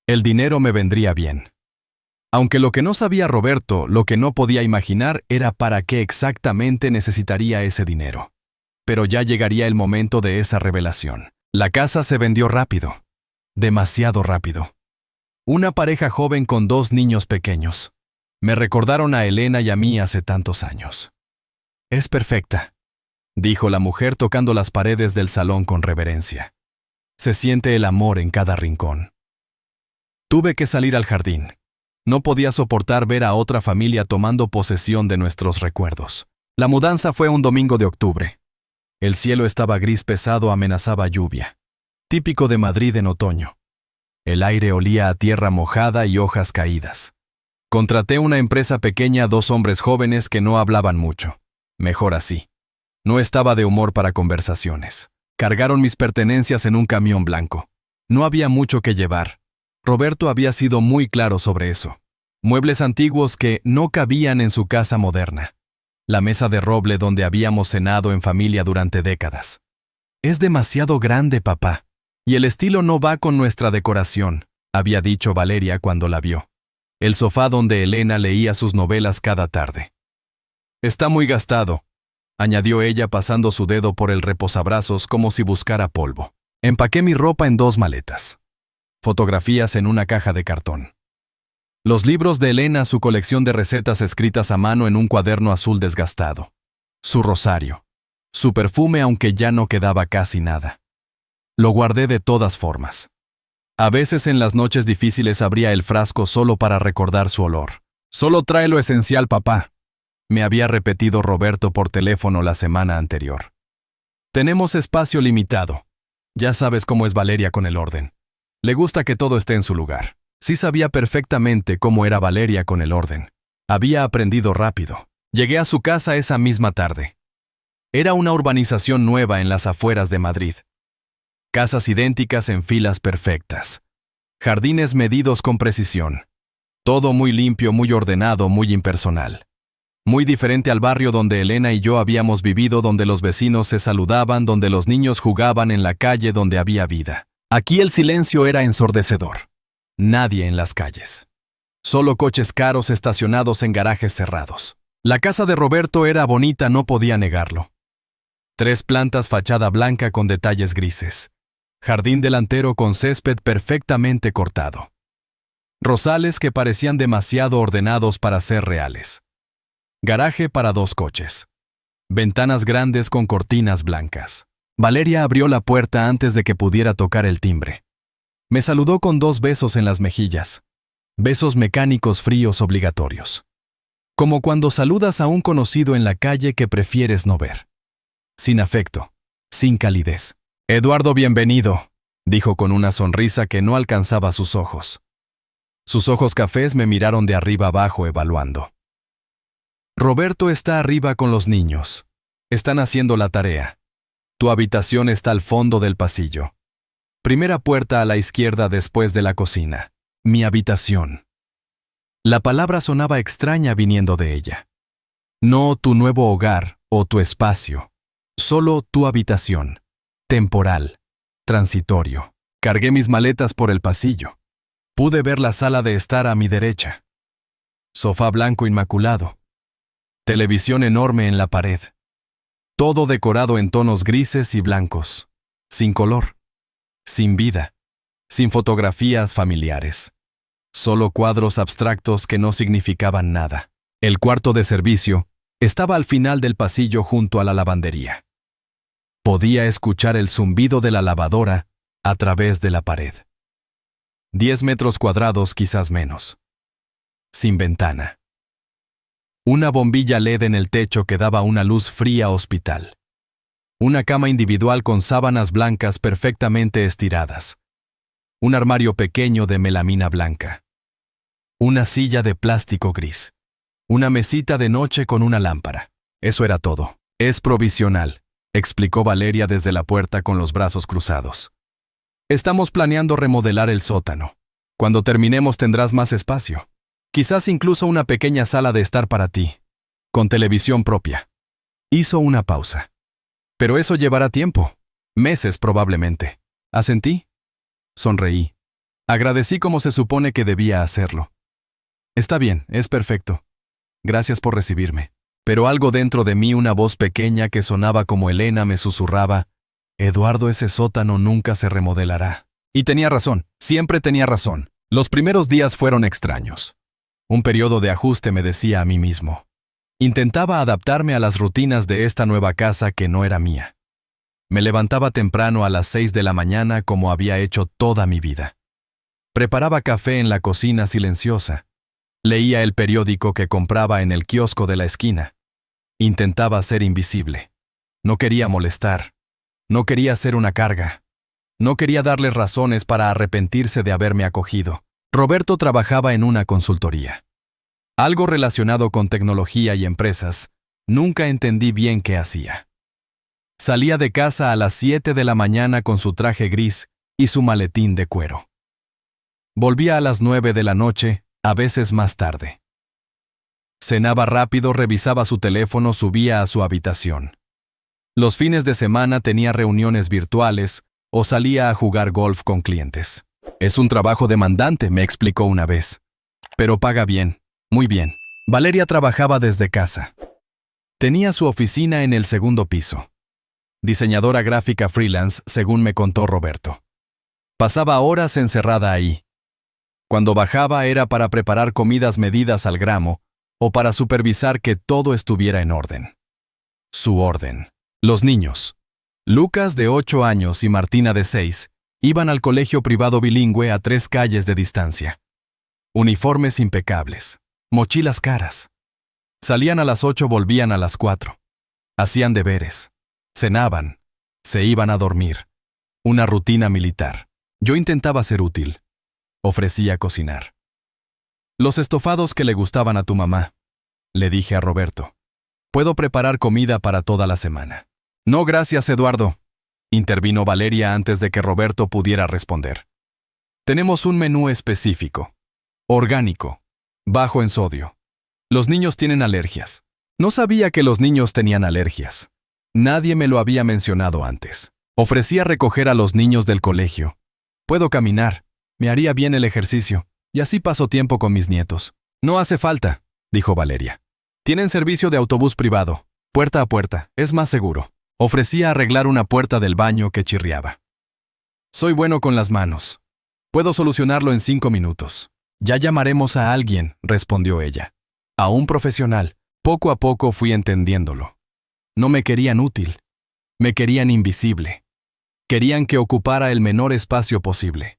A: El dinero me vendría bien. Aunque lo que no sabía Roberto, lo que no podía imaginar era para qué exactamente necesitaría ese dinero. Pero ya llegaría el momento de esa revelación. La casa se vendió rápido. Demasiado rápido. Una pareja joven con 2 niños pequeños. Me recordaron a Elena y a mí hace tantos años. Es perfecta, dijo la mujer tocando las paredes del salón con reverencia. Se siente el amor en cada rincón. Tuve que salir al jardín. No podía soportar ver a otra familia tomando posesión de nuestros recuerdos. La mudanza fue un domingo de octubre. El cielo estaba gris pesado, amenazaba lluvia. Típico de Madrid en otoño. El aire olía a tierra mojada y hojas caídas. Contraté una empresa pequeña, 2 hombres jóvenes que no hablaban mucho. Mejor así. No estaba de humor para conversaciones. Cargaron mis pertenencias en un camión blanco. No había mucho que llevar. Roberto había sido muy claro sobre eso. Muebles antiguos que no cabían en su casa moderna. La mesa de roble donde habíamos cenado en familia durante décadas. Es demasiado grande, papá. Y el estilo no va con nuestra decoración, había dicho Valeria cuando la vio. El sofá donde Elena leía sus novelas cada tarde. Está muy gastado, añadió ella pasando su dedo por el reposabrazos como si buscara polvo. Empaqué mi ropa en 2 maletas. Fotografías en una caja de cartón. Los libros de Elena, su colección de recetas escritas a mano en un cuaderno azul desgastado. Su rosario. Su perfume, aunque ya no quedaba casi nada. Lo guardé de todas formas. A veces en las noches difíciles abría el frasco solo para recordar su olor. «Solo trae lo esencial, papá», me había repetido Roberto por teléfono la semana anterior. «Tenemos espacio limitado. Ya sabes cómo es Valeria con el orden. Le gusta que todo esté en su lugar». Sí sabía perfectamente cómo era Valeria con el orden. Había aprendido rápido. Llegué a su casa esa misma tarde. Era una urbanización nueva en las afueras de Madrid. Casas idénticas en filas perfectas. Jardines medidos con precisión. Todo muy limpio, muy ordenado, muy impersonal. Muy diferente al barrio donde Elena y yo habíamos vivido, donde los vecinos se saludaban, donde los niños jugaban en la calle, donde había vida. Aquí el silencio era ensordecedor. Nadie en las calles. Solo coches caros estacionados en garajes cerrados. La casa de Roberto era bonita, no podía negarlo. 3 plantas, fachada blanca con detalles grises. Jardín delantero con césped perfectamente cortado. Rosales que parecían demasiado ordenados para ser reales. Garaje para 2 coches. Ventanas grandes con cortinas blancas. Valeria abrió la puerta antes de que pudiera tocar el timbre. Me saludó con 2 besos en las mejillas. Besos mecánicos fríos obligatorios. Como cuando saludas a un conocido en la calle que prefieres no ver. Sin afecto, sin calidez. «Eduardo, bienvenido», dijo con una sonrisa que no alcanzaba sus ojos. Sus ojos cafés me miraron de arriba abajo evaluando. «Roberto está arriba con los niños. Están haciendo la tarea. Tu habitación está al fondo del pasillo. Primera puerta a la izquierda después de la cocina. Mi habitación». La palabra sonaba extraña viniendo de ella. No tu nuevo hogar o tu espacio. Solo tu habitación. Temporal. Transitorio. Cargué mis maletas por el pasillo. Pude ver la sala de estar a mi derecha. Sofá blanco inmaculado. Televisión enorme en la pared. Todo decorado en tonos grises y blancos. Sin color. Sin vida, sin fotografías familiares. Solo cuadros abstractos que no significaban nada. El cuarto de servicio estaba al final del pasillo junto a la lavandería. Podía escuchar el zumbido de la lavadora a través de la pared. 10 metros cuadrados, quizás menos. Sin ventana. Una bombilla LED en el techo que daba una luz fría hospital. Una cama individual con sábanas blancas perfectamente estiradas. Un armario pequeño de melamina blanca. Una silla de plástico gris. Una mesita de noche con una lámpara. Eso era todo. «Es provisional», explicó Valeria desde la puerta con los brazos cruzados. «Estamos planeando remodelar el sótano. Cuando terminemos tendrás más espacio. Quizás incluso una pequeña sala de estar para ti. Con televisión propia». Hizo una pausa. «Pero eso llevará tiempo. Meses probablemente». Asentí. Sonreí. Agradecí como se supone que debía hacerlo. «Está bien, es perfecto. Gracias por recibirme». Pero algo dentro de mí, una voz pequeña que sonaba como Elena, me susurraba: «Eduardo, ese sótano nunca se remodelará». Y tenía razón, siempre tenía razón. Los primeros días fueron extraños. Un periodo de ajuste, me decía a mí mismo. Intentaba adaptarme a las rutinas de esta nueva casa que no era mía. Me levantaba temprano a las 6 de la mañana como había hecho toda mi vida. Preparaba café en la cocina silenciosa. Leía el periódico que compraba en el kiosco de la esquina. Intentaba ser invisible. No quería molestar. No quería ser una carga. No quería darles razones para arrepentirse de haberme acogido. Roberto trabajaba en una consultoría. Algo relacionado con tecnología y empresas. Nunca entendí bien qué hacía. Salía de casa a las 7 de la mañana con su traje gris y su maletín de cuero. Volvía a las 9 de la noche, a veces más tarde. Cenaba rápido, revisaba su teléfono, subía a su habitación. Los fines de semana tenía reuniones virtuales o salía a jugar golf con clientes. «Es un trabajo demandante», me explicó una vez. «Pero paga bien, muy bien». Valeria trabajaba desde casa. Tenía su oficina en el segundo piso. Diseñadora gráfica freelance, según me contó Roberto. Pasaba horas encerrada ahí. Cuando bajaba era para preparar comidas medidas al gramo o para supervisar que todo estuviera en orden. Su orden. Los niños. Lucas, de 8 años, y Martina, de 6, iban al colegio privado bilingüe a 3 calles de distancia. Uniformes impecables. Mochilas caras. Salían a las 8, volvían a las 4. Hacían deberes. Cenaban. Se iban a dormir. Una rutina militar. Yo intentaba ser útil. Ofrecía cocinar. Los estofados que le gustaban a tu mamá, le dije a Roberto. Puedo preparar comida para toda la semana. No, gracias, Eduardo, intervino Valeria antes de que Roberto pudiera responder. Tenemos un menú específico. Orgánico. Bajo en sodio. Los niños tienen alergias. No sabía que los niños tenían alergias. Nadie me lo había mencionado antes. Ofrecía recoger a los niños del colegio. Puedo caminar. Me haría bien el ejercicio, y así paso tiempo con mis nietos. No hace falta, dijo Valeria. Tienen servicio de autobús privado, puerta a puerta, es más seguro. Ofrecía arreglar una puerta del baño que chirriaba. Soy bueno con las manos. Puedo solucionarlo en 5 minutos. Ya llamaremos a alguien, respondió ella. A un profesional. Poco a poco fui entendiéndolo. No me querían útil. Me querían invisible. Querían que ocupara el menor espacio posible.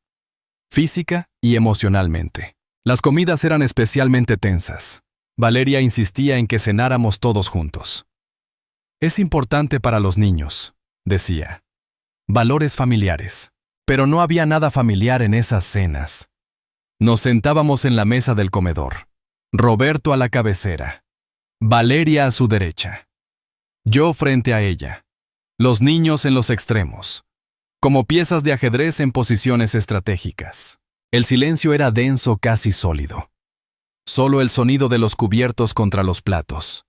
A: Física y emocionalmente. Las comidas eran especialmente tensas. Valeria insistía en que cenáramos todos juntos. Es importante para los niños, decía. Valores familiares. Pero no había nada familiar en esas cenas. Nos sentábamos en la mesa del comedor. Roberto a la cabecera. Valeria a su derecha. Yo frente a ella. Los niños en los extremos. Como piezas de ajedrez en posiciones estratégicas. El silencio era denso, casi sólido. Solo el sonido de los cubiertos contra los platos.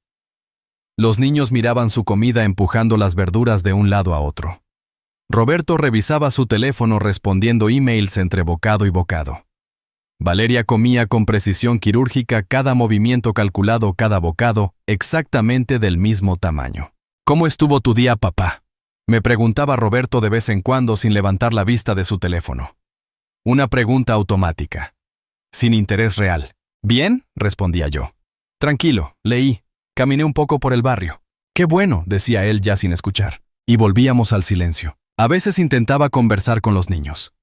A: Los niños miraban su comida empujando las verduras de un lado a otro. Roberto revisaba su teléfono respondiendo emails entre bocado y bocado. Valeria comía con precisión quirúrgica, cada movimiento calculado, cada bocado, exactamente del mismo tamaño. ¿Cómo estuvo tu día, papá?, me preguntaba Roberto de vez en cuando sin levantar la vista de su teléfono. Una pregunta automática. Sin interés real. Bien, respondía yo. Tranquilo, leí. Caminé un poco por el barrio. Qué bueno, decía él ya sin escuchar. Y volvíamos al silencio. A veces intentaba conversar con los niños.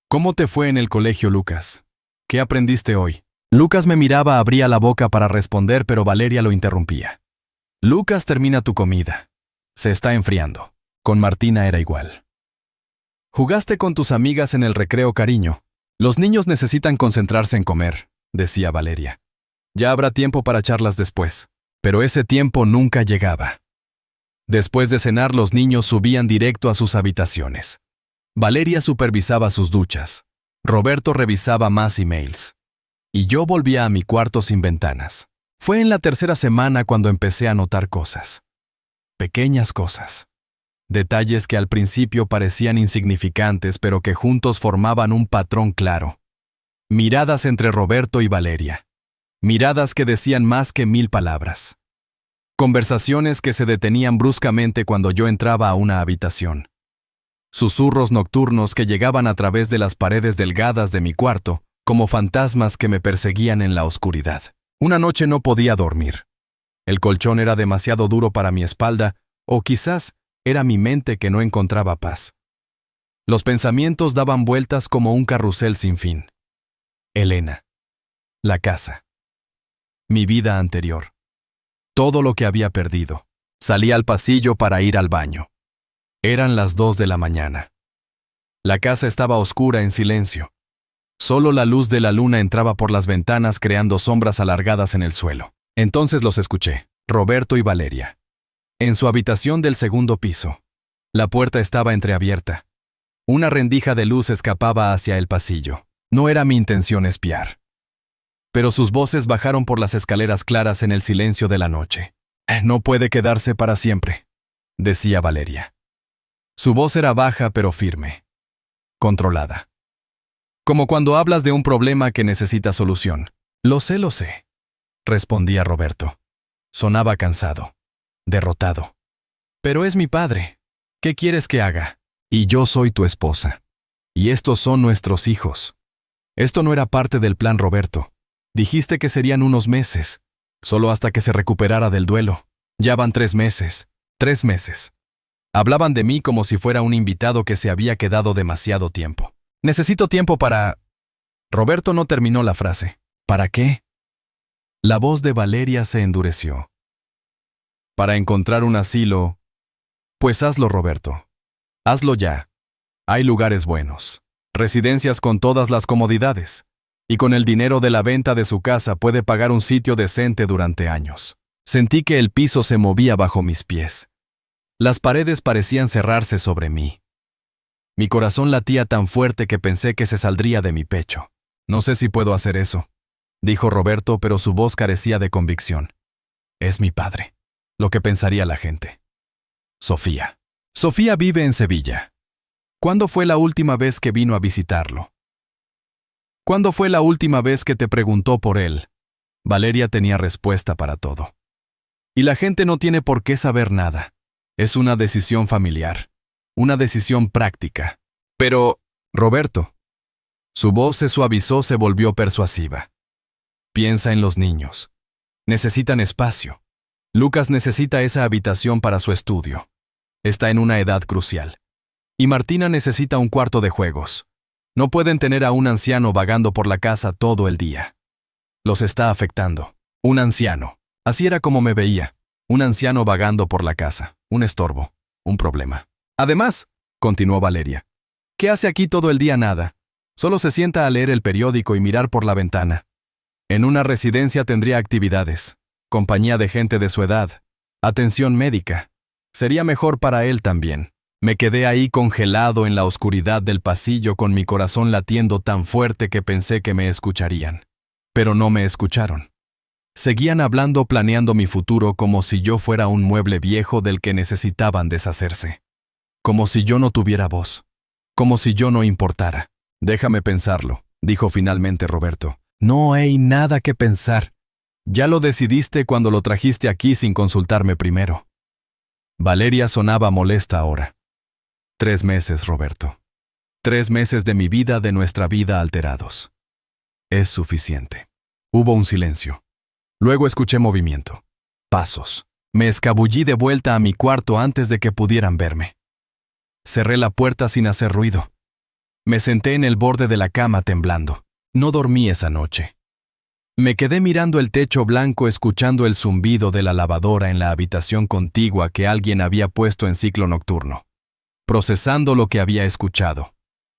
A: ¿Cómo te fue en el colegio, Lucas? ¿Qué aprendiste hoy? Lucas me miraba, abría la boca para responder, pero Valeria lo interrumpía. Lucas, termina tu comida. Se está enfriando. Con Martina era igual. ¿Jugaste con tus amigas en el recreo, cariño? Los niños necesitan concentrarse en comer, decía Valeria. Ya habrá tiempo para charlas después. Pero ese tiempo nunca llegaba. Después de cenar, los niños subían directo a sus habitaciones. Valeria supervisaba sus duchas. Roberto revisaba más emails. Y yo volvía a mi cuarto sin ventanas. Fue en la 3ª semana cuando empecé a notar cosas. Pequeñas cosas. Detalles que al principio parecían insignificantes, pero que juntos formaban un patrón claro. Miradas entre Roberto y Valeria. Miradas que decían más que 1000 palabras. Conversaciones que se detenían bruscamente cuando yo entraba a una habitación. Susurros nocturnos que llegaban a través de las paredes delgadas de mi cuarto, como fantasmas que me perseguían en la oscuridad. Una noche no podía dormir. El colchón era demasiado duro para mi espalda, o quizás era mi mente que no encontraba paz. Los pensamientos daban vueltas como un carrusel sin fin. Elena. La casa. Mi vida anterior. Todo lo que había perdido. Salí al pasillo para ir al baño. Eran las 2 de la mañana. La casa estaba oscura, en silencio. Solo la luz de la luna entraba por las ventanas creando sombras alargadas en el suelo. Entonces los escuché, Roberto y Valeria. En su habitación del 2º piso. La puerta estaba entreabierta. Una rendija de luz escapaba hacia el pasillo. No era mi intención espiar. Pero sus voces bajaron por las escaleras claras en el silencio de la noche. No puede quedarse para siempre, decía Valeria. Su voz era baja pero firme. Controlada. Como cuando hablas de un problema que necesita solución. Lo sé, respondía Roberto. Sonaba cansado, derrotado. Pero es mi padre. ¿Qué quieres que haga? Y yo soy tu esposa. Y estos son nuestros hijos. Esto no era parte del plan, Roberto. Dijiste que serían unos meses, solo hasta que se recuperara del duelo. Ya van 3 meses. 3 meses. Hablaban de mí como si fuera un invitado que se había quedado demasiado tiempo. Necesito tiempo para... Roberto no terminó la frase. ¿Para qué? La voz de Valeria se endureció. Para encontrar un asilo. Pues hazlo, Roberto. Hazlo ya. Hay lugares buenos. Residencias con todas las comodidades. Y con el dinero de la venta de su casa puede pagar un sitio decente durante años. Sentí que el piso se movía bajo mis pies. Las paredes parecían cerrarse sobre mí. Mi corazón latía tan fuerte que pensé que se saldría de mi pecho. No sé si puedo hacer eso, dijo Roberto, pero su voz carecía de convicción. Es mi padre. Lo que pensaría la gente. Sofía. Sofía vive en Sevilla. ¿Cuándo fue la última vez que vino a visitarlo? ¿Cuándo fue la última vez que te preguntó por él? Valeria tenía respuesta para todo. Y la gente no tiene por qué saber nada. Es una decisión familiar. Una decisión práctica. Pero, Roberto. Su voz se suavizó, se volvió persuasiva. Piensa en los niños. Necesitan espacio. Lucas necesita esa habitación para su estudio. Está en una edad crucial. Y Martina necesita un cuarto de juegos. No pueden tener a un anciano vagando por la casa todo el día. Los está afectando. Un anciano. Así era como me veía. Un anciano vagando por la casa. Un estorbo. Un problema. Además, continuó Valeria, ¿qué hace aquí todo el día? Nada. Solo se sienta a leer el periódico y mirar por la ventana. En una residencia tendría actividades, compañía de gente de su edad, atención médica. Sería mejor para él también. Me quedé ahí congelado en la oscuridad del pasillo con mi corazón latiendo tan fuerte que pensé que me escucharían. Pero no me escucharon. Seguían hablando, planeando mi futuro como si yo fuera un mueble viejo del que necesitaban deshacerse. Como si yo no tuviera voz. Como si yo no importara. Déjame pensarlo, dijo finalmente Roberto. No hay nada que pensar. Ya lo decidiste cuando lo trajiste aquí sin consultarme primero. Valeria sonaba molesta ahora. 3 meses, Roberto. 3 meses de mi vida, de nuestra vida alterados. Es suficiente. Hubo un silencio. Luego escuché movimiento. Pasos. Me escabullí de vuelta a mi cuarto antes de que pudieran verme. Cerré la puerta sin hacer ruido. Me senté en el borde de la cama temblando. No dormí esa noche. Me quedé mirando el techo blanco, escuchando el zumbido de la lavadora en la habitación contigua que alguien había puesto en ciclo nocturno. Procesando lo que había escuchado.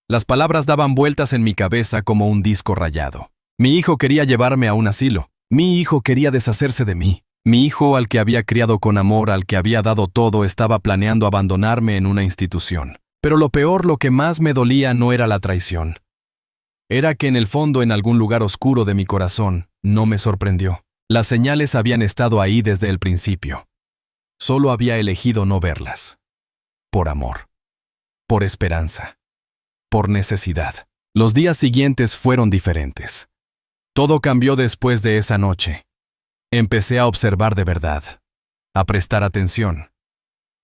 A: Las palabras daban vueltas en mi cabeza como un disco rayado. Mi hijo quería llevarme a un asilo. Mi hijo quería deshacerse de mí. Mi hijo, al que había criado con amor, al que había dado todo, estaba planeando abandonarme en una institución. Pero lo peor, lo que más me dolía, no era la traición. Era que en el fondo, en algún lugar oscuro de mi corazón, no me sorprendió. Las señales habían estado ahí desde el principio. Solo había elegido no verlas. Por amor. Por esperanza. Por necesidad. Los días siguientes fueron diferentes. Todo cambió después de esa noche. Empecé a observar de verdad. A prestar atención.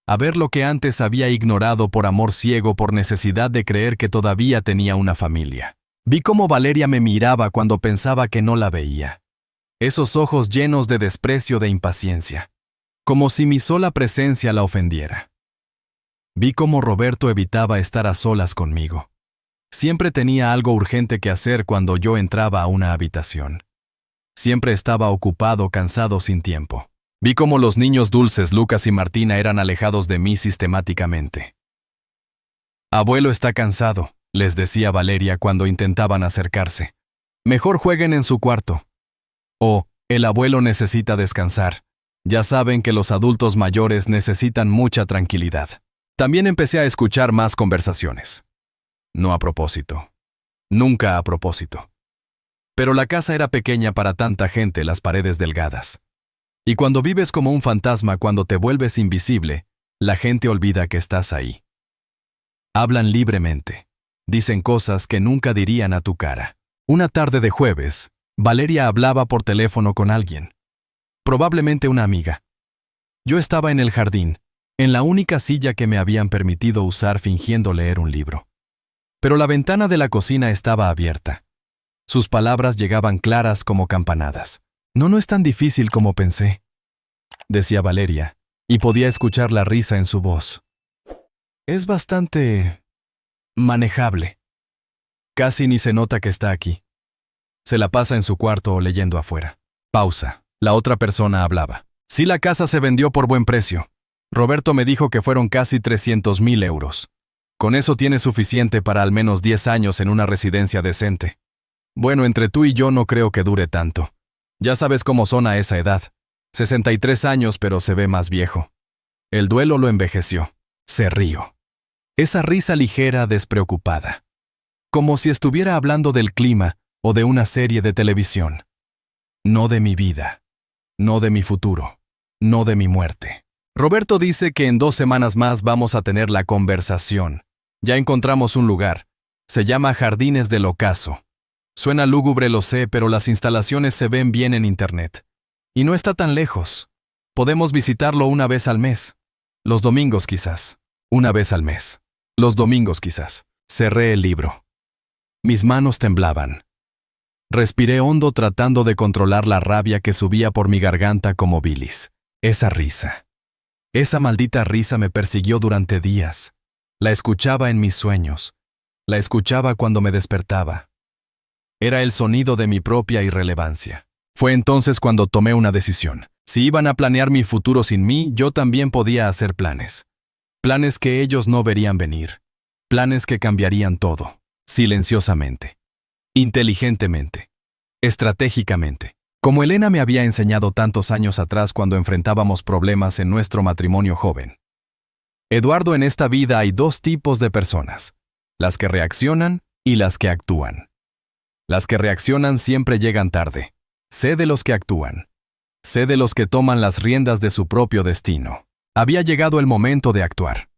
A: A ver lo que antes había ignorado por amor ciego, por necesidad de creer que todavía tenía una familia. Vi cómo Valeria me miraba cuando pensaba que no la veía. Esos ojos llenos de desprecio, de impaciencia. Como si mi sola presencia la ofendiera. Vi cómo Roberto evitaba estar a solas conmigo. Siempre tenía algo urgente que hacer cuando yo entraba a una habitación. Siempre estaba ocupado, cansado, sin tiempo. Vi cómo los niños dulces, Lucas y Martina, eran alejados de mí sistemáticamente. Abuelo está cansado, les decía Valeria cuando intentaban acercarse. Mejor jueguen en su cuarto. O, el abuelo necesita descansar. Ya saben que los adultos mayores necesitan mucha tranquilidad. También empecé a escuchar más conversaciones. No a propósito. Nunca a propósito. Pero la casa era pequeña para tanta gente, las paredes delgadas. Y cuando vives como un fantasma, cuando te vuelves invisible, la gente olvida que estás ahí. Hablan libremente. Dicen cosas que nunca dirían a tu cara. Una tarde de jueves, Valeria hablaba por teléfono con alguien. Probablemente una amiga. Yo estaba en el jardín, en la única silla que me habían permitido usar fingiendo leer un libro. Pero la ventana de la cocina estaba abierta. Sus palabras llegaban claras como campanadas. No es tan difícil como pensé, decía Valeria, y podía escuchar la risa en su voz. Es bastante manejable. Casi ni se nota que está aquí. Se la pasa en su cuarto o leyendo afuera. Pausa. La otra persona hablaba. Sí, la casa se vendió por buen precio. Roberto me dijo que fueron casi 300.000 euros. Con eso tiene suficiente para al menos 10 años en una residencia decente. Bueno, entre tú y yo no creo que dure tanto. Ya sabes cómo son a esa edad. 63 años, pero se ve más viejo. El duelo lo envejeció. Se rió. Esa risa ligera, despreocupada. Como si estuviera hablando del clima o de una serie de televisión. No de mi vida. No de mi futuro. No de mi muerte. Roberto dice que en 2 semanas más vamos a tener la conversación. Ya encontramos un lugar. Se llama Jardines del Ocaso. Suena lúgubre, lo sé, pero las instalaciones se ven bien en internet. Y no está tan lejos. Podemos visitarlo una vez al mes. Los domingos quizás. Una vez al mes. Los domingos quizás. Cerré el libro. Mis manos temblaban. Respiré hondo tratando de controlar la rabia que subía por mi garganta como bilis. Esa risa. Esa maldita risa me persiguió durante días. La escuchaba en mis sueños. La escuchaba cuando me despertaba. Era el sonido de mi propia irrelevancia. Fue entonces cuando tomé una decisión. Si iban a planear mi futuro sin mí, yo también podía hacer planes. Planes que ellos no verían venir. Planes que cambiarían todo. Silenciosamente. Inteligentemente. Estratégicamente. Como Elena me había enseñado tantos años atrás cuando enfrentábamos problemas en nuestro matrimonio joven. Eduardo, en esta vida hay 2 tipos de personas. Las que reaccionan y las que actúan. Las que reaccionan siempre llegan tarde. Sé de los que actúan. Sé de los que toman las riendas de su propio destino. Había llegado el momento de actuar.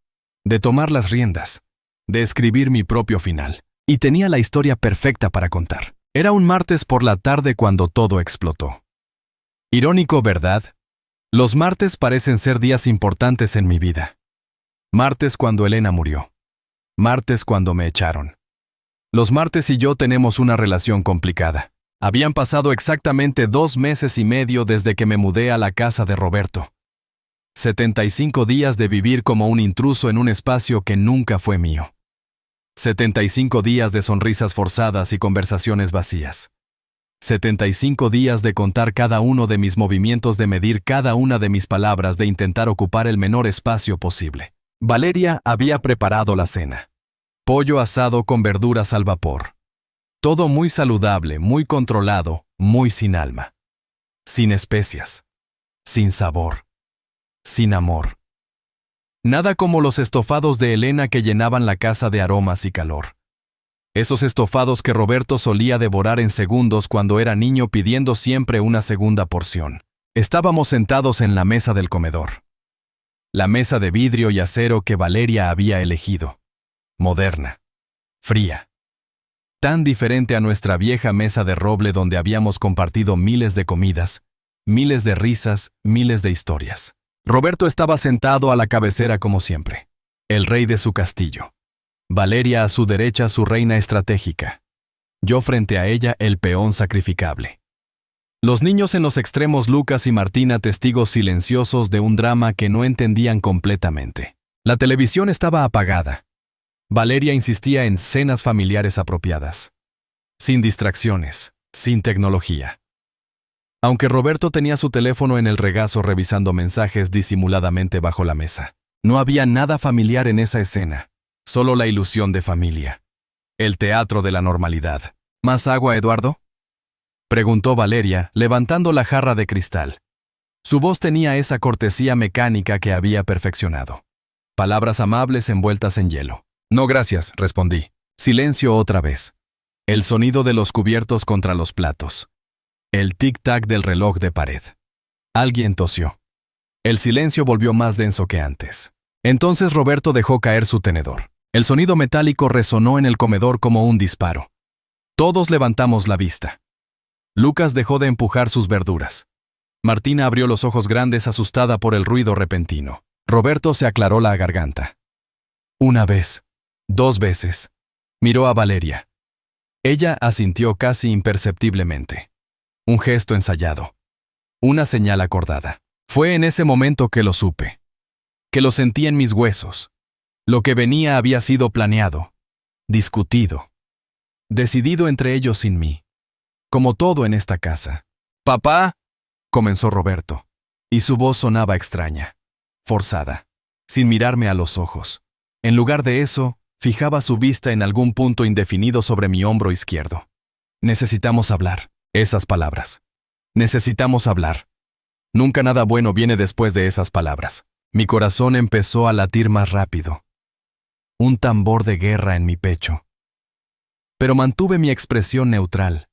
A: De tomar las riendas. De escribir mi propio final. Y tenía la historia perfecta para contar. Era un martes por la tarde cuando todo explotó. Irónico, ¿verdad? Los martes parecen ser días importantes en mi vida. Martes cuando Elena murió. Martes cuando me echaron. Los martes y yo tenemos una relación complicada. Habían pasado exactamente 2 meses y medio desde que me mudé a la casa de Roberto. 75 días de vivir como un intruso en un espacio que nunca fue mío. 75 días de sonrisas forzadas y conversaciones vacías. 75 días de contar cada uno de mis movimientos, de medir cada una de mis palabras, de intentar ocupar el menor espacio posible. Valeria había preparado la cena. Pollo asado con verduras al vapor. Todo muy saludable, muy controlado, muy sin alma. Sin especias. Sin sabor. Sin amor. Nada como los estofados de Elena que llenaban la casa de aromas y calor. Esos estofados que Roberto solía devorar en segundos cuando era niño, pidiendo siempre una segunda porción. Estábamos sentados en la mesa del comedor. La mesa de vidrio y acero que Valeria había elegido. Moderna. Fría. Tan diferente a nuestra vieja mesa de roble donde habíamos compartido miles de comidas, miles de risas, miles de historias. Roberto estaba sentado a la cabecera como siempre, el rey de su castillo. Valeria a su derecha, su reina estratégica. Yo frente a ella, el peón sacrificable. Los niños en los extremos, Lucas y Martina, testigos silenciosos de un drama que no entendían completamente. La televisión estaba apagada. Valeria insistía en cenas familiares apropiadas. Sin distracciones, sin tecnología. Aunque Roberto tenía su teléfono en el regazo revisando mensajes disimuladamente bajo la mesa. No había nada familiar en esa escena, solo la ilusión de familia. El teatro de la normalidad. ¿Más agua, Eduardo?, preguntó Valeria, levantando la jarra de cristal. Su voz tenía esa cortesía mecánica que había perfeccionado. Palabras amables envueltas en hielo. No, gracias, respondí. Silencio otra vez. El sonido de los cubiertos contra los platos. El tic-tac del reloj de pared. Alguien tosió. El silencio volvió más denso que antes. Entonces Roberto dejó caer su tenedor. El sonido metálico resonó en el comedor como un disparo. Todos levantamos la vista. Lucas dejó de empujar sus verduras. Martina abrió los ojos grandes, asustada por el ruido repentino. Roberto se aclaró la garganta. Una vez. 2 veces. Miró a Valeria. Ella asintió casi imperceptiblemente. Un gesto ensayado. Una señal acordada. Fue en ese momento que lo supe. Que lo sentí en mis huesos. Lo que venía había sido planeado, discutido, decidido entre ellos sin mí. Como todo en esta casa. «Papá», comenzó Roberto, y su voz sonaba extraña, forzada, sin mirarme a los ojos. En lugar de eso, fijaba su vista en algún punto indefinido sobre mi hombro izquierdo. Necesitamos hablar. Esas palabras. Necesitamos hablar. Nunca nada bueno viene después de esas palabras. Mi corazón empezó a latir más rápido. Un tambor de guerra en mi pecho. Pero mantuve mi expresión neutral.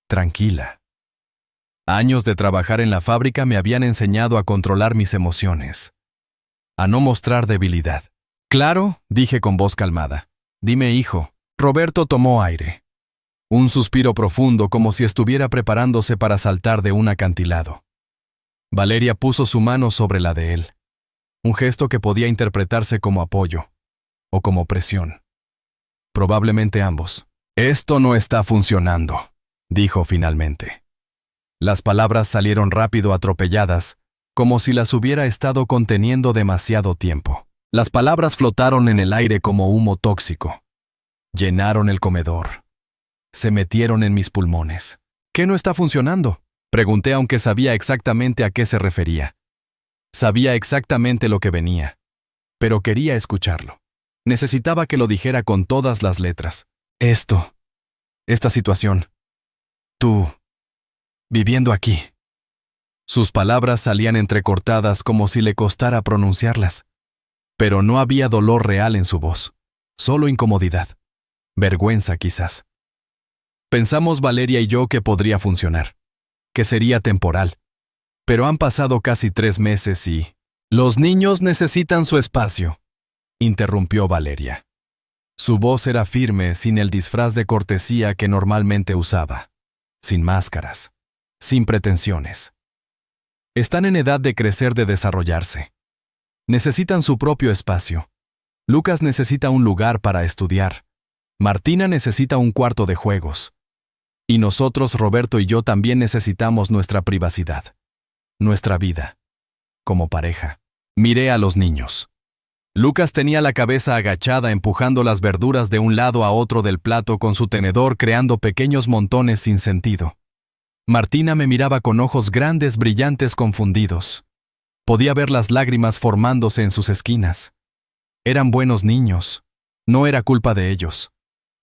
A: Tranquila. Años de trabajar en la fábrica me habían enseñado a controlar mis emociones. A no mostrar debilidad. «Claro», dije con voz calmada. «Dime, hijo». Roberto tomó aire. Un suspiro profundo como si estuviera preparándose para saltar de un acantilado. Valeria puso su mano sobre la de él. Un gesto que podía interpretarse como apoyo. O como presión. Probablemente ambos. «Esto no está funcionando», dijo finalmente. Las palabras salieron rápido atropelladas, como si las hubiera estado conteniendo demasiado tiempo. Las palabras flotaron en el aire como humo tóxico. Llenaron el comedor. Se metieron en mis pulmones. «¿Qué no está funcionando?», pregunté aunque sabía exactamente a qué se refería. Sabía exactamente lo que venía. Pero quería escucharlo. Necesitaba que lo dijera con todas las letras. Esta situación. Tú, viviendo aquí. Sus palabras salían entrecortadas como si le costara pronunciarlas. Pero no había dolor real en su voz. Solo incomodidad. Vergüenza, quizás. Pensamos Valeria y yo que podría funcionar. Que sería temporal. Pero han pasado casi 3 meses y... «Los niños necesitan su espacio», interrumpió Valeria. Su voz era firme, sin el disfraz de cortesía que normalmente usaba. Sin máscaras. Sin pretensiones. Están en edad de crecer, de desarrollarse. Necesitan su propio espacio. Lucas necesita un lugar para estudiar. Martina necesita un cuarto de juegos. Y nosotros, Roberto y yo, también necesitamos nuestra privacidad. Nuestra vida. Como pareja. Miré a los niños. Lucas tenía la cabeza agachada empujando las verduras de un lado a otro del plato con su tenedor, creando pequeños montones sin sentido. Martina me miraba con ojos grandes, brillantes, confundidos. Podía ver las lágrimas formándose en sus esquinas. Eran buenos niños. No era culpa de ellos.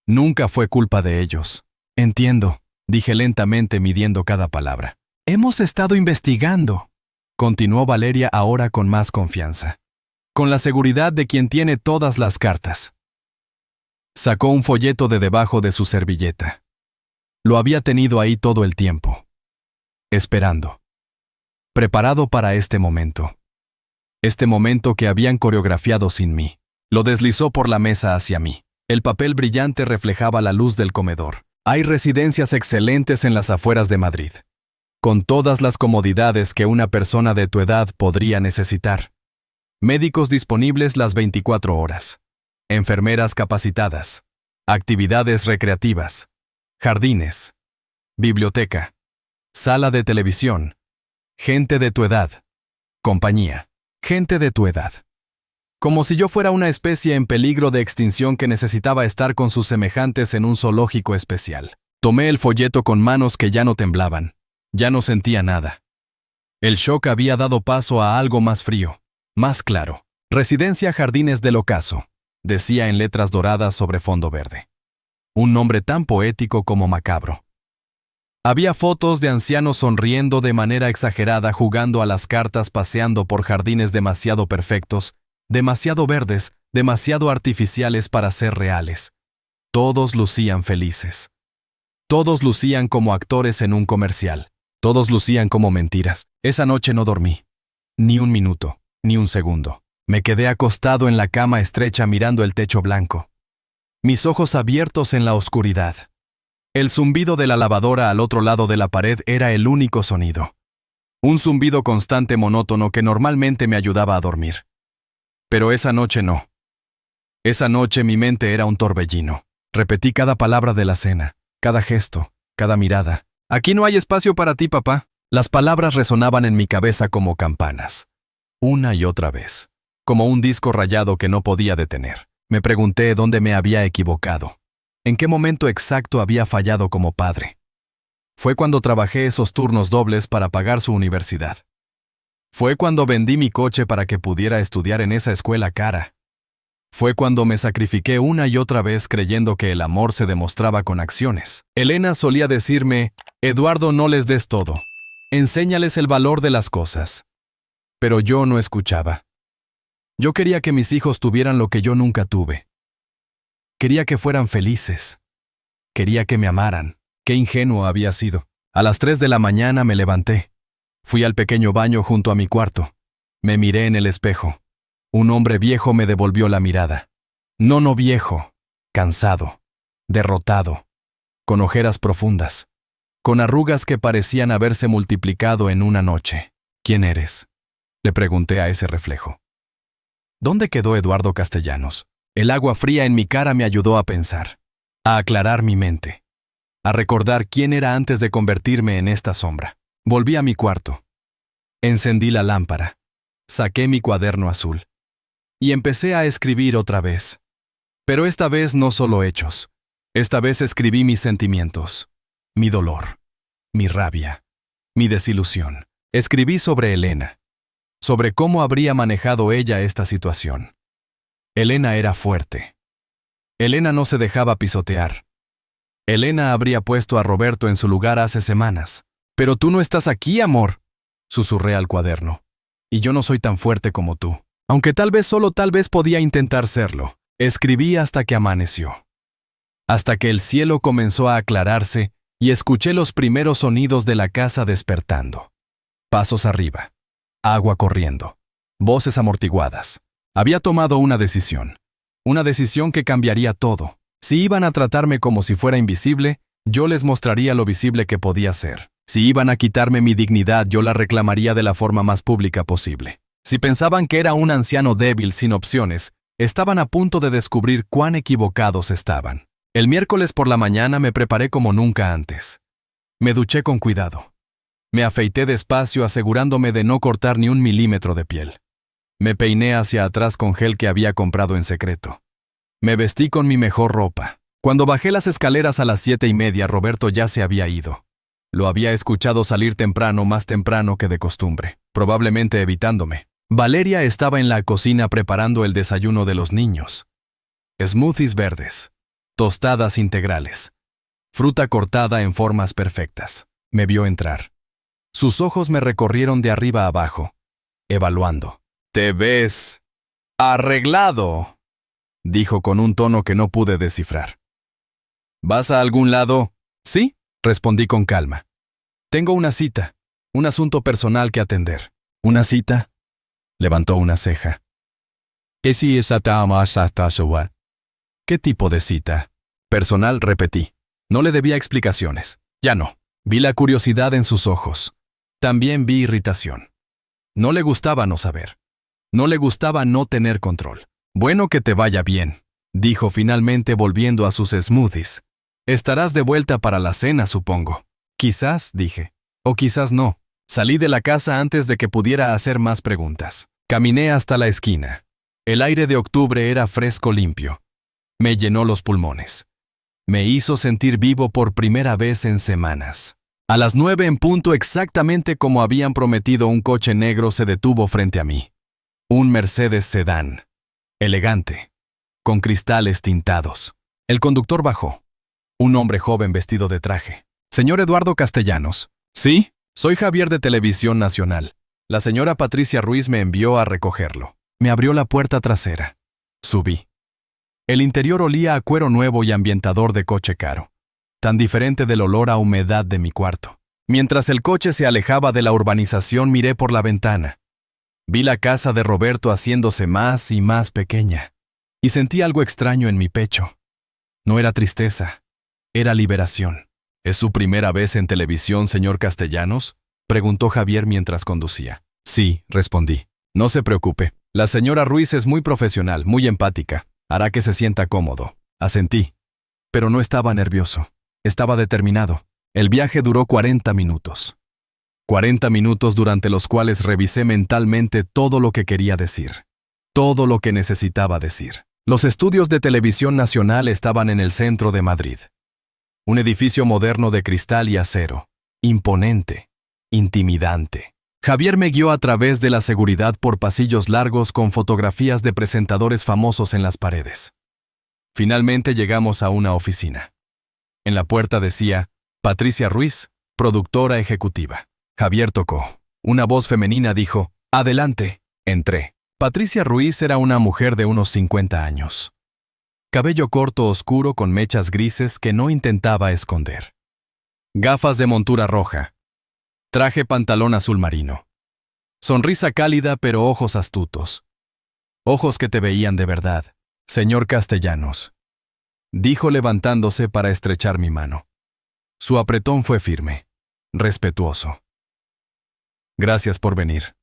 A: Nunca fue culpa de ellos. «Entiendo», dije lentamente midiendo cada palabra. «Hemos estado investigando», continuó Valeria ahora con más confianza. Con la seguridad de quien tiene todas las cartas. Sacó un folleto de debajo de su servilleta. Lo había tenido ahí todo el tiempo. Esperando. Preparado para este momento. Este momento que habían coreografiado sin mí. Lo deslizó por la mesa hacia mí. El papel brillante reflejaba la luz del comedor. Hay residencias excelentes en las afueras de Madrid. Con todas las comodidades que una persona de tu edad podría necesitar. Médicos disponibles las 24 horas. Enfermeras capacitadas. Actividades recreativas. Jardines. Biblioteca. Sala de televisión. Gente de tu edad. Compañía. Gente de tu edad. Como si yo fuera una especie en peligro de extinción que necesitaba estar con sus semejantes en un zoológico especial. Tomé el folleto con manos que ya no temblaban. Ya no sentía nada. El shock había dado paso a algo más frío, más claro. Residencia Jardines del Ocaso, decía en letras doradas sobre fondo verde. Un nombre tan poético como macabro. Había fotos de ancianos sonriendo de manera exagerada, jugando a las cartas, paseando por jardines demasiado perfectos, demasiado verdes, demasiado artificiales para ser reales. Todos lucían felices. Todos lucían como actores en un comercial. Todos lucían como mentiras. Esa noche no dormí. Ni un minuto, ni un segundo. Me quedé acostado en la cama estrecha mirando el techo blanco. Mis ojos abiertos en la oscuridad. El zumbido de la lavadora al otro lado de la pared era el único sonido. Un zumbido constante, monótono, que normalmente me ayudaba a dormir. Pero esa noche no. Esa noche mi mente era un torbellino. Repetí cada palabra de la cena, cada gesto, cada mirada. Aquí no hay espacio para ti, papá. Las palabras resonaban en mi cabeza como campanas. Una y otra vez. Como un disco rayado que no podía detener. Me pregunté dónde me había equivocado. ¿En qué momento exacto había fallado como padre? Fue cuando trabajé esos turnos dobles para pagar su universidad. Fue cuando vendí mi coche para que pudiera estudiar en esa escuela cara. Fue cuando me sacrifiqué una y otra vez creyendo que el amor se demostraba con acciones. Elena solía decirme, Eduardo, no les des todo. Enséñales el valor de las cosas. Pero yo no escuchaba. Yo quería que mis hijos tuvieran lo que yo nunca tuve. Quería que fueran felices. Quería que me amaran. Qué ingenuo había sido. A las 3 de la mañana me levanté. Fui al pequeño baño junto a mi cuarto. Me miré en el espejo. Un hombre viejo me devolvió la mirada. No viejo, cansado, derrotado, con ojeras profundas, con arrugas que parecían haberse multiplicado en una noche. ¿Quién eres?, le pregunté a ese reflejo. ¿Dónde quedó Eduardo Castellanos? El agua fría en mi cara me ayudó a pensar, a aclarar mi mente, a recordar quién era antes de convertirme en esta sombra. Volví a mi cuarto. Encendí la lámpara. Saqué mi cuaderno azul. Y empecé a escribir otra vez. Pero esta vez no solo hechos. Esta vez escribí mis sentimientos, mi dolor, mi rabia, mi desilusión. Escribí sobre Elena, sobre cómo habría manejado ella esta situación. Elena era fuerte. Elena no se dejaba pisotear. Elena habría puesto a Roberto en su lugar hace semanas. «Pero tú no estás aquí, amor», susurré al cuaderno. «Y yo no soy tan fuerte como tú. Aunque tal vez, solo tal vez podía intentar serlo». Escribí hasta que amaneció. Hasta que el cielo comenzó a aclararse y escuché los primeros sonidos de la casa despertando. Pasos arriba. Agua corriendo. Voces amortiguadas. Había tomado una decisión. Una decisión que cambiaría todo. Si iban a tratarme como si fuera invisible, yo les mostraría lo visible que podía ser. Si iban a quitarme mi dignidad, yo la reclamaría de la forma más pública posible. Si pensaban que era un anciano débil sin opciones, estaban a punto de descubrir cuán equivocados estaban. El miércoles por la mañana me preparé como nunca antes. Me duché con cuidado. Me afeité despacio asegurándome de no cortar ni un milímetro de piel. Me peiné hacia atrás con gel que había comprado en secreto. Me vestí con mi mejor ropa. Cuando bajé las escaleras a las 7:30, Roberto ya se había ido. Lo había escuchado salir temprano, más temprano que de costumbre, probablemente evitándome. Valeria estaba en la cocina preparando el desayuno de los niños. Smoothies verdes, tostadas integrales, fruta cortada en formas perfectas. Me vio entrar. Sus ojos me recorrieron de arriba a abajo, evaluando. «Te ves arreglado», dijo con un tono que no pude descifrar. «¿Vas a algún lado?» «Sí», respondí con calma. «Tengo una cita, un asunto personal que atender». «¿Una cita?», levantó una ceja. ¿Qué tipo de cita? Personal, repetí. No le debía explicaciones. Ya no. Vi la curiosidad en sus ojos. También vi irritación. No le gustaba no saber. No le gustaba no tener control. «Bueno, que te vaya bien», dijo finalmente volviendo a sus smoothies. «Estarás de vuelta para la cena, supongo». «Quizás», dije. «O quizás no». Salí de la casa antes de que pudiera hacer más preguntas. Caminé hasta la esquina. El aire de octubre era fresco limpio. Me llenó los pulmones. Me hizo sentir vivo por primera vez en semanas. A las 9 en punto, exactamente como habían prometido, un coche negro se detuvo frente a mí. Un Mercedes sedán. Elegante. Con cristales tintados. El conductor bajó. Un hombre joven vestido de traje. «Señor Eduardo Castellanos». «Sí, soy Javier de Televisión Nacional. La señora Patricia Ruiz me envió a recogerlo». Me abrió la puerta trasera. Subí. El interior olía a cuero nuevo y ambientador de coche caro, tan diferente del olor a humedad de mi cuarto. Mientras el coche se alejaba de la urbanización, miré por la ventana. Vi la casa de Roberto haciéndose más y más pequeña, y sentí algo extraño en mi pecho. No era tristeza, era liberación. «¿Es su primera vez en televisión, señor Castellanos?», preguntó Javier mientras conducía. «Sí», respondí. «No se preocupe. La señora Ruiz es muy profesional, muy empática. Hará que se sienta cómodo». Asentí. Pero no estaba nervioso. Estaba determinado. El viaje duró 40 minutos. 40 minutos durante los cuales revisé mentalmente todo lo que quería decir. Todo lo que necesitaba decir. Los estudios de televisión nacional estaban en el centro de Madrid. Un edificio moderno de cristal y acero. Imponente. Intimidante. Javier me guió a través de la seguridad por pasillos largos con fotografías de presentadores famosos en las paredes. Finalmente llegamos a una oficina. En la puerta decía, Patricia Ruiz, productora ejecutiva. Javier tocó. Una voz femenina dijo, «Adelante». Entré. Patricia Ruiz era una mujer de unos 50 años. Cabello corto oscuro con mechas grises que no intentaba esconder. Gafas de montura roja. Traje pantalón azul marino. Sonrisa cálida pero ojos astutos. Ojos que te veían de verdad. Señor Castellanos, dijo levantándose para estrechar mi mano. Su apretón fue firme, respetuoso. Gracias por venir.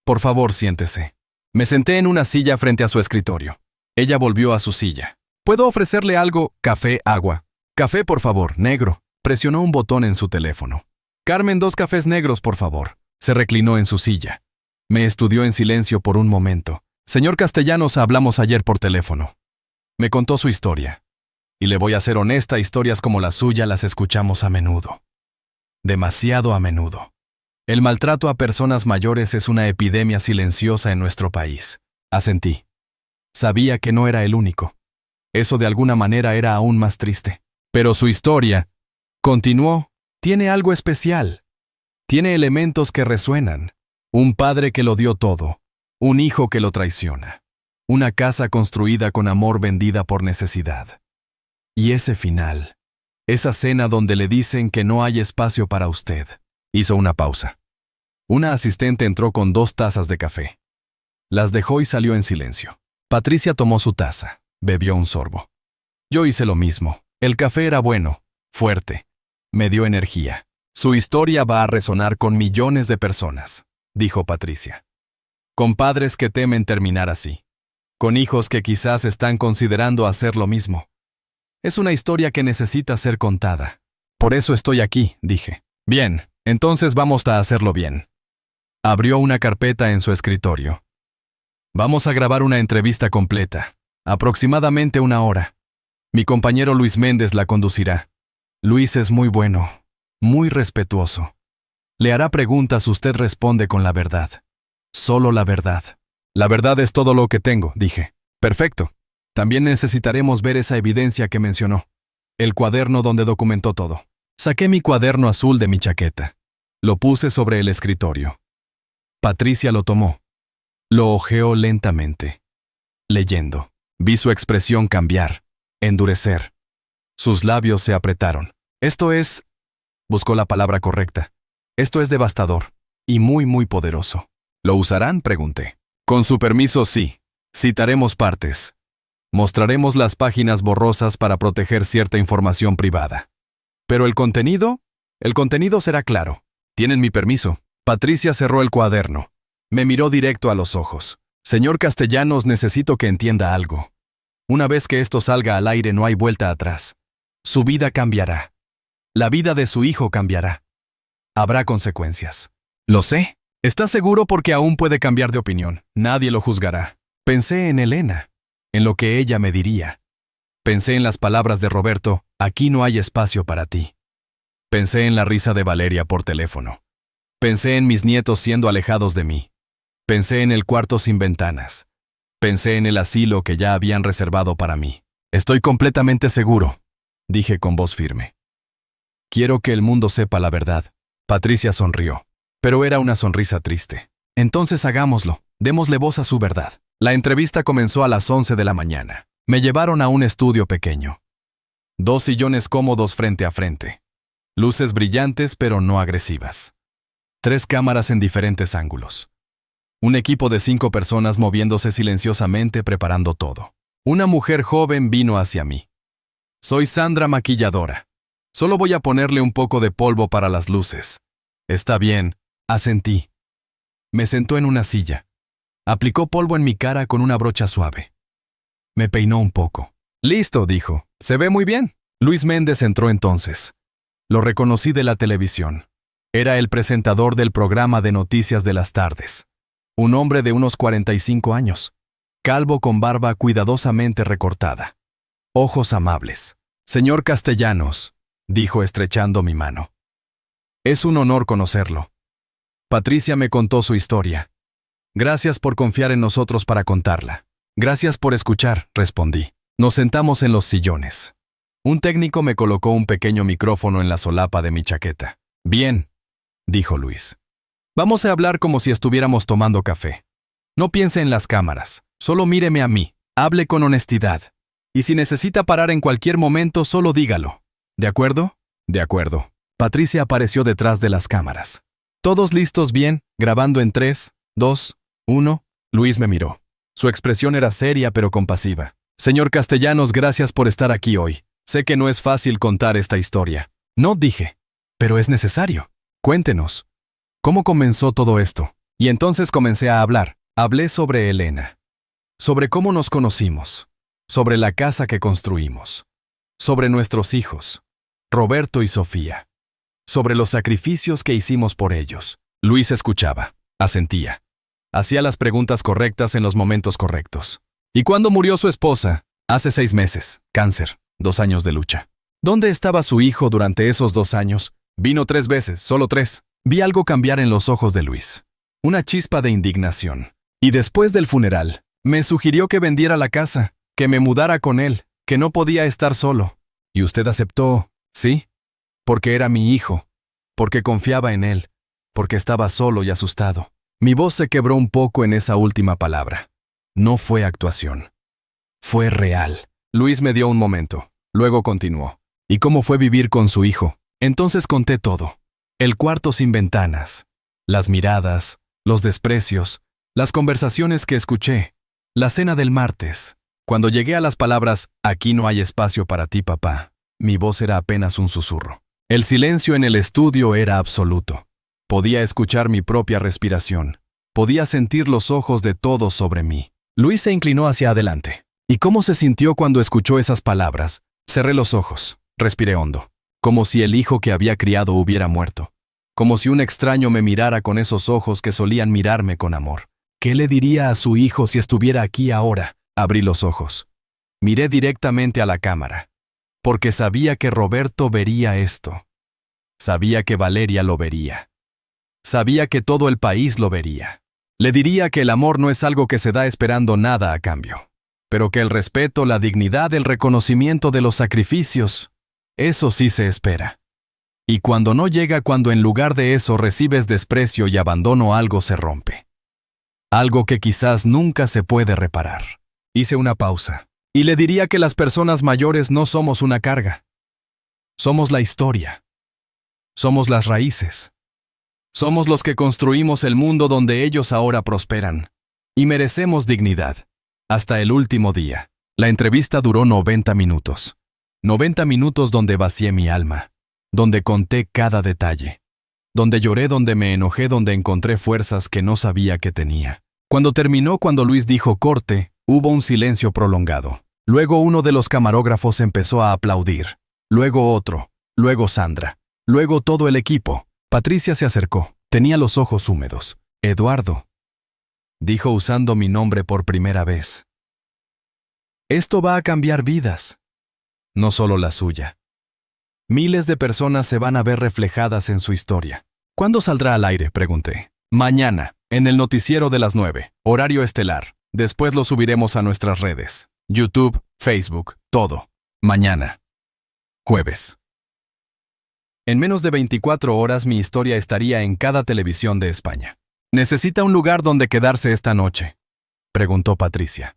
A: Por favor, siéntese. Me senté en una silla frente a su escritorio. Ella volvió a su silla. ¿Puedo ofrecerle algo? Café, agua. Café, por favor, negro. Presionó un botón en su teléfono. Carmen, 2 cafés negros, por favor. Se reclinó en su silla. Me estudió en silencio por un momento. Señor Castellanos, hablamos ayer por teléfono. Me contó su historia. Y le voy a ser honesta, historias como la suya las escuchamos a menudo. Demasiado a menudo. El maltrato a personas mayores es una epidemia silenciosa en nuestro país. Asentí. Sabía que no era el único. Eso de alguna manera era aún más triste. Pero su historia, continuó, tiene algo especial. Tiene elementos que resuenan. Un padre que lo dio todo. Un hijo que lo traiciona. Una casa construida con amor vendida por necesidad. Y ese final. Esa cena donde le dicen que no hay espacio para usted. Hizo una pausa. Una asistente entró con 2 tazas de café. Las dejó y salió en silencio. Patricia tomó su taza. Bebió un sorbo. Yo hice lo mismo. El café era bueno, fuerte. Me dio energía. Su historia va a resonar con millones de personas, dijo Patricia. Con padres que temen terminar así. Con hijos que quizás están considerando hacer lo mismo. Es una historia que necesita ser contada. Por eso estoy aquí, dije. Bien, entonces vamos a hacerlo bien. Abrió una carpeta en su escritorio. Vamos a grabar una entrevista completa, aproximadamente 1 hora. Mi compañero Luis Méndez la conducirá. Luis es muy bueno, muy respetuoso. Le hará preguntas, usted responde con la verdad. Solo la verdad. La verdad es todo lo que tengo, dije. Perfecto. También necesitaremos ver esa evidencia que mencionó. El cuaderno donde documentó todo. Saqué mi cuaderno azul de mi chaqueta. Lo puse sobre el escritorio. Patricia lo tomó. Lo hojeó lentamente. Leyendo. Vi su expresión cambiar, endurecer. Sus labios se apretaron. Esto es... Buscó la palabra correcta. Esto es devastador. Y muy, muy poderoso. ¿Lo usarán?, pregunté. Con su permiso, sí. Citaremos partes. Mostraremos las páginas borrosas para proteger cierta información privada. Pero el contenido será claro. Tienen mi permiso. Patricia cerró el cuaderno. Me miró directo a los ojos. Señor Castellanos, necesito que entienda algo. Una vez que esto salga al aire no hay vuelta atrás. Su vida cambiará. La vida de su hijo cambiará. Habrá consecuencias. Lo sé. ¿Está seguro? Porque aún puede cambiar de opinión. Nadie lo juzgará. Pensé en Elena, en lo que ella me diría. Pensé en las palabras de Roberto, aquí no hay espacio para ti. Pensé en la risa de Valeria por teléfono. Pensé en mis nietos siendo alejados de mí. Pensé en el cuarto sin ventanas. Pensé en el asilo que ya habían reservado para mí. Estoy completamente seguro, dije con voz firme. Quiero que el mundo sepa la verdad. Patricia sonrió, pero era una sonrisa triste. Entonces hagámoslo, démosle voz a su verdad. La entrevista comenzó a las 11 de la mañana. Me llevaron a un estudio pequeño. 2 sillones cómodos frente a frente. Luces brillantes pero no agresivas. 3 cámaras en diferentes ángulos. Un equipo de 5 personas moviéndose silenciosamente preparando todo. Una mujer joven vino hacia mí. Soy Sandra, maquilladora. Solo voy a ponerle un poco de polvo para las luces. Está bien, asentí. Me sentó en una silla. Aplicó polvo en mi cara con una brocha suave. Me peinó un poco. Listo, dijo. Se ve muy bien. Luis Méndez entró entonces. Lo reconocí de la televisión. Era el presentador del programa de noticias de las tardes. Un hombre de unos 45 años, calvo con barba cuidadosamente recortada. Ojos amables. Señor Castellanos, dijo estrechando mi mano. Es un honor conocerlo. Patricia me contó su historia. Gracias por confiar en nosotros para contarla. Gracias por escuchar, respondí. Nos sentamos en los sillones. Un técnico me colocó un pequeño micrófono en la solapa de mi chaqueta. Bien, dijo Luis. Vamos a hablar como si estuviéramos tomando café. No piense en las cámaras, solo míreme a mí, hable con honestidad. Y si necesita parar en cualquier momento, solo dígalo. ¿De acuerdo? De acuerdo. Patricia apareció detrás de las cámaras. ¿Todos listos bien? Grabando en 3, 2, 1. Luis me miró. Su expresión era seria pero compasiva. Señor Castellanos, gracias por estar aquí hoy. Sé que no es fácil contar esta historia. No, dije. Pero es necesario. Cuéntenos. ¿Cómo comenzó todo esto? Y entonces comencé a hablar. Hablé sobre Elena. Sobre cómo nos conocimos. Sobre la casa que construimos. Sobre nuestros hijos. Roberto y Sofía. Sobre los sacrificios que hicimos por ellos. Luis escuchaba. Asentía. Hacía las preguntas correctas en los momentos correctos. ¿Y cuándo murió su esposa? Hace 6 meses. Cáncer. 2 años de lucha. ¿Dónde estaba su hijo durante esos 2 años? Vino 3 veces, solo 3. Vi algo cambiar en los ojos de Luis. Una chispa de indignación. Y después del funeral, me sugirió que vendiera la casa, que me mudara con él, que no podía estar solo. ¿Y usted aceptó? Sí. Porque era mi hijo. Porque confiaba en él. Porque estaba solo y asustado. Mi voz se quebró un poco en esa última palabra. No fue actuación. Fue real. Luis me dio un momento. Luego continuó. ¿Y cómo fue vivir con su hijo? Entonces conté todo. El cuarto sin ventanas. Las miradas, los desprecios, las conversaciones que escuché. La cena del martes. Cuando llegué a las palabras, aquí no hay espacio para ti, papá, mi voz era apenas un susurro. El silencio en el estudio era absoluto. Podía escuchar mi propia respiración. Podía sentir los ojos de todos sobre mí. Luis se inclinó hacia adelante. ¿Y cómo se sintió cuando escuchó esas palabras? Cerré los ojos, respiré hondo, como si el hijo que había criado hubiera muerto. Como si un extraño me mirara con esos ojos que solían mirarme con amor. ¿Qué le diría a su hijo si estuviera aquí ahora? Abrí los ojos. Miré directamente a la cámara. Porque sabía que Roberto vería esto. Sabía que Valeria lo vería. Sabía que todo el país lo vería. Le diría que el amor no es algo que se da esperando nada a cambio. Pero que el respeto, la dignidad, el reconocimiento de los sacrificios, eso sí se espera. Y cuando no llega, cuando en lugar de eso recibes desprecio y abandono, algo se rompe. Algo que quizás nunca se puede reparar. Hice una pausa. Y le diría que las personas mayores no somos una carga. Somos la historia. Somos las raíces. Somos los que construimos el mundo donde ellos ahora prosperan. Y merecemos dignidad. Hasta el último día. La entrevista duró 90 minutos. 90 minutos donde vacié mi alma. Donde conté cada detalle. Donde lloré, donde me enojé, donde encontré fuerzas que no sabía que tenía. Cuando terminó, cuando Luis dijo corte, hubo un silencio prolongado. Luego uno de los camarógrafos empezó a aplaudir. Luego otro. Luego Sandra. Luego todo el equipo. Patricia se acercó. Tenía los ojos húmedos. Eduardo, dijo usando mi nombre por primera vez. Esto va a cambiar vidas. No solo la suya. Miles de personas se van a ver reflejadas en su historia. ¿Cuándo saldrá al aire?, pregunté. Mañana, en el noticiero de las 9, horario estelar. Después lo subiremos a nuestras redes. YouTube, Facebook, todo. Mañana. Jueves. En menos de 24 horas mi historia estaría en cada televisión de España. ¿Necesita un lugar donde quedarse esta noche?, preguntó Patricia.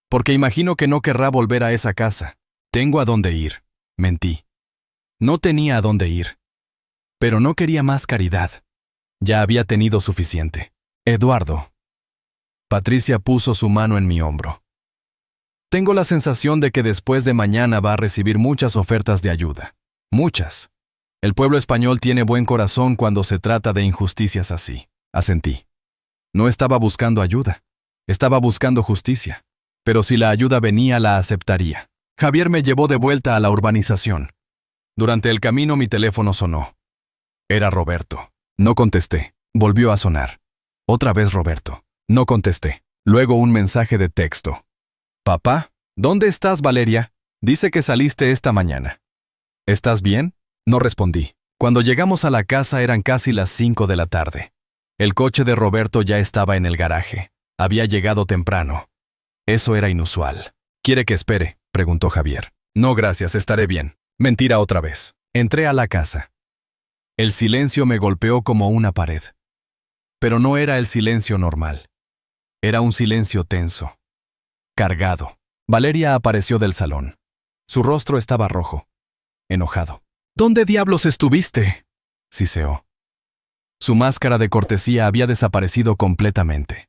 A: Porque imagino que no querrá volver a esa casa. Tengo a dónde ir. Mentí. No tenía a dónde ir. Pero no quería más caridad. Ya había tenido suficiente. Eduardo. Patricia puso su mano en mi hombro. Tengo la sensación de que después de mañana va a recibir muchas ofertas de ayuda. Muchas. El pueblo español tiene buen corazón cuando se trata de injusticias así. Asentí. No estaba buscando ayuda. Estaba buscando justicia. Pero si la ayuda venía, la aceptaría. Javier me llevó de vuelta a la urbanización. Durante el camino mi teléfono sonó. Era Roberto. No contesté. Volvió a sonar. Otra vez Roberto. No contesté. Luego un mensaje de texto. Papá, ¿dónde estás, Valeria? Dice que saliste esta mañana. ¿Estás bien? No respondí. Cuando llegamos a la casa eran casi las 5 de la tarde. El coche de Roberto ya estaba en el garaje. Había llegado temprano. Eso era inusual. ¿Quiere que espere?, preguntó Javier. No, gracias, estaré bien. Mentira otra vez. Entré a la casa. El silencio me golpeó como una pared. Pero no era el silencio normal. Era un silencio tenso. Cargado. Valeria apareció del salón. Su rostro estaba rojo. Enojado. ¿Dónde diablos estuviste?, siseó. Su máscara de cortesía había desaparecido completamente.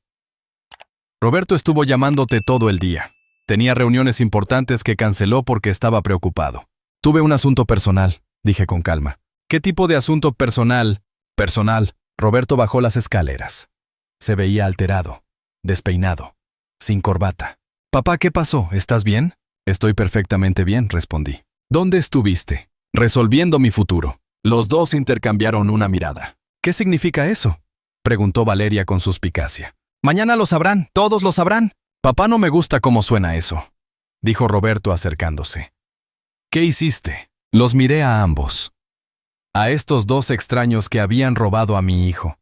A: Roberto estuvo llamándote todo el día. Tenía reuniones importantes que canceló porque estaba preocupado. Tuve un asunto personal, dije con calma. ¿Qué tipo de asunto personal? Personal. Roberto bajó las escaleras. Se veía alterado, despeinado, sin corbata. Papá, ¿qué pasó? ¿Estás bien? Estoy perfectamente bien, respondí. ¿Dónde estuviste? Resolviendo mi futuro. Los dos intercambiaron una mirada. ¿Qué significa eso?, preguntó Valeria con suspicacia. Mañana lo sabrán, todos lo sabrán. Papá, no me gusta cómo suena eso, dijo Roberto acercándose. ¿Qué hiciste? Los miré a ambos. A estos dos extraños que habían robado a mi hijo,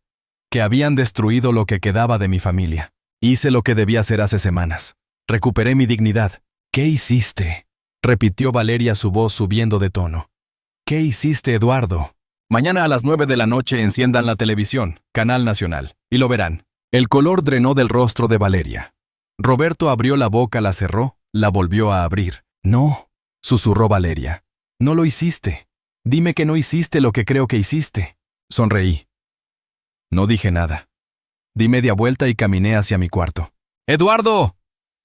A: que habían destruido lo que quedaba de mi familia. Hice lo que debía hacer hace semanas. Recuperé mi dignidad. ¿Qué hiciste?, repitió Valeria, su voz subiendo de tono. ¿Qué hiciste, Eduardo? Mañana a las 9 de la noche enciendan la televisión, Canal Nacional, y lo verán. El color drenó del rostro de Valeria. Roberto abrió la boca, la cerró, la volvió a abrir. No, susurró Valeria. No lo hiciste. Dime que no hiciste lo que creo que hiciste. Sonreí. No dije nada. Di media vuelta y caminé hacia mi cuarto. ¡Eduardo!,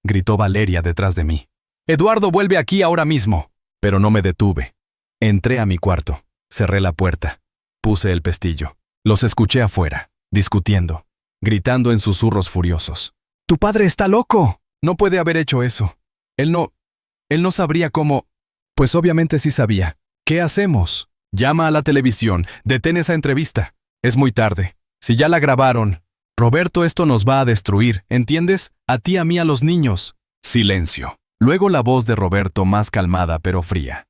A: gritó Valeria detrás de mí. ¡Eduardo, vuelve aquí ahora mismo! Pero no me detuve. Entré a mi cuarto. Cerré la puerta. Puse el pestillo. Los escuché afuera, discutiendo, gritando en susurros furiosos. ¡Tu padre está loco! No puede haber hecho eso. Él no sabría cómo. Pues obviamente sí sabía. ¿Qué hacemos? Llama a la televisión. Detén esa entrevista. Es muy tarde. Si ya la grabaron. Roberto, esto nos va a destruir, ¿entiendes? A ti, a mí, a los niños. Silencio. Luego la voz de Roberto, más calmada pero fría.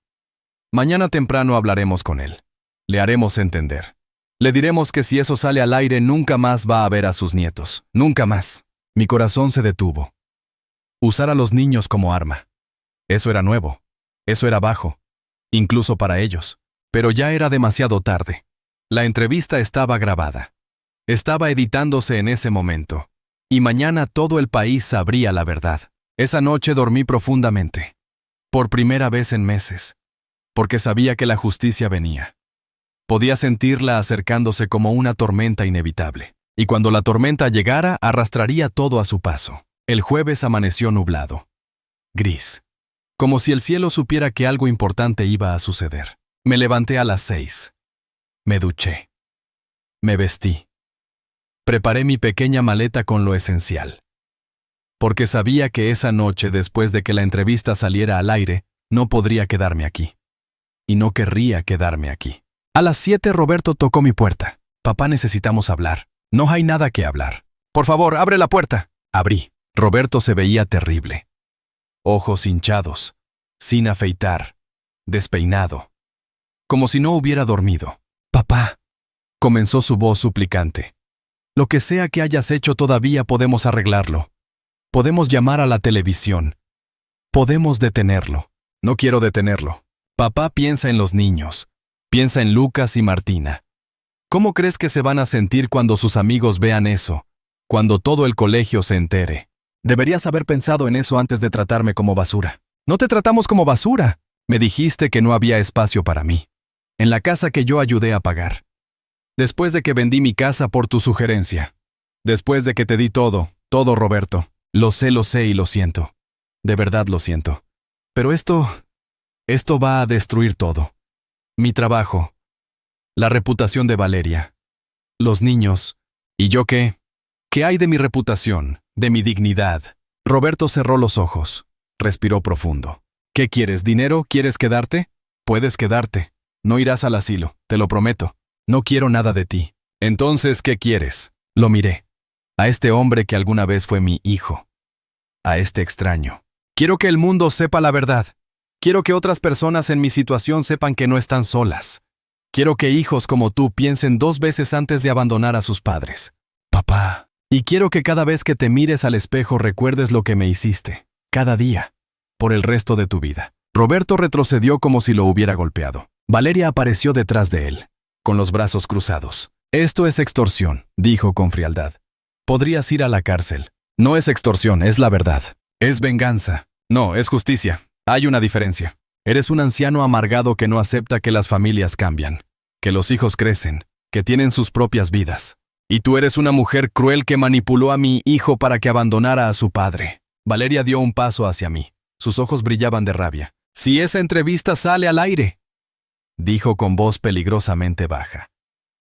A: Mañana temprano hablaremos con él. Le haremos entender. Le diremos que si eso sale al aire nunca más va a ver a sus nietos. Nunca más. Mi corazón se detuvo. Usar a los niños como arma. Eso era nuevo. Eso era bajo. Incluso para ellos. Pero ya era demasiado tarde. La entrevista estaba grabada. Estaba editándose en ese momento. Y mañana todo el país sabría la verdad. Esa noche dormí profundamente. Por primera vez en meses. Porque sabía que la justicia venía. Podía sentirla acercándose como una tormenta inevitable. Y cuando la tormenta llegara, arrastraría todo a su paso. El jueves amaneció nublado. Gris. Como si el cielo supiera que algo importante iba a suceder. Me levanté a las 6. Me duché. Me vestí. Preparé mi pequeña maleta con lo esencial. Porque sabía que esa noche, después de que la entrevista saliera al aire, no podría quedarme aquí. Y no querría quedarme aquí. A las 7 Roberto tocó mi puerta. Papá, necesitamos hablar. No hay nada que hablar. Por favor, abre la puerta. Abrí. Roberto se veía terrible. Ojos hinchados, sin afeitar, despeinado. Como si no hubiera dormido. Papá, comenzó su voz suplicante. Lo que sea que hayas hecho todavía podemos arreglarlo. Podemos llamar a la televisión. Podemos detenerlo. No quiero detenerlo. Papá, piensa en los niños. Piensa en Lucas y Martina. ¿Cómo crees que se van a sentir cuando sus amigos vean eso? Cuando todo el colegio se entere. Deberías haber pensado en eso antes de tratarme como basura. No te tratamos como basura. Me dijiste que no había espacio para mí. En la casa que yo ayudé a pagar. Después de que vendí mi casa por tu sugerencia. Después de que te di todo, Roberto. Lo sé y lo siento. De verdad lo siento. Pero esto va a destruir todo. Mi trabajo. La reputación de Valeria. Los niños. ¿Y yo qué? ¿Qué hay de mi reputación? De mi dignidad. Roberto cerró los ojos. Respiró profundo. ¿Qué quieres? ¿Dinero? ¿Quieres quedarte? Puedes quedarte. No irás al asilo, te lo prometo. No quiero nada de ti. Entonces, ¿qué quieres? Lo miré. A este hombre que alguna vez fue mi hijo. A este extraño. Quiero que el mundo sepa la verdad. Quiero que otras personas en mi situación sepan que no están solas. Quiero que hijos como tú piensen 2 veces antes de abandonar a sus padres. Papá. Y quiero que cada vez que te mires al espejo recuerdes lo que me hiciste. Cada día. Por el resto de tu vida. Roberto retrocedió como si lo hubiera golpeado. Valeria apareció detrás de él, con los brazos cruzados. Esto es extorsión, dijo con frialdad. Podrías ir a la cárcel. No es extorsión, es la verdad. Es venganza. No, es justicia. Hay una diferencia. Eres un anciano amargado que no acepta que las familias cambian, que los hijos crecen, que tienen sus propias vidas. Y tú eres una mujer cruel que manipuló a mi hijo para que abandonara a su padre. Valeria dio un paso hacia mí. Sus ojos brillaban de rabia. Si esa entrevista sale al aire, dijo con voz peligrosamente baja.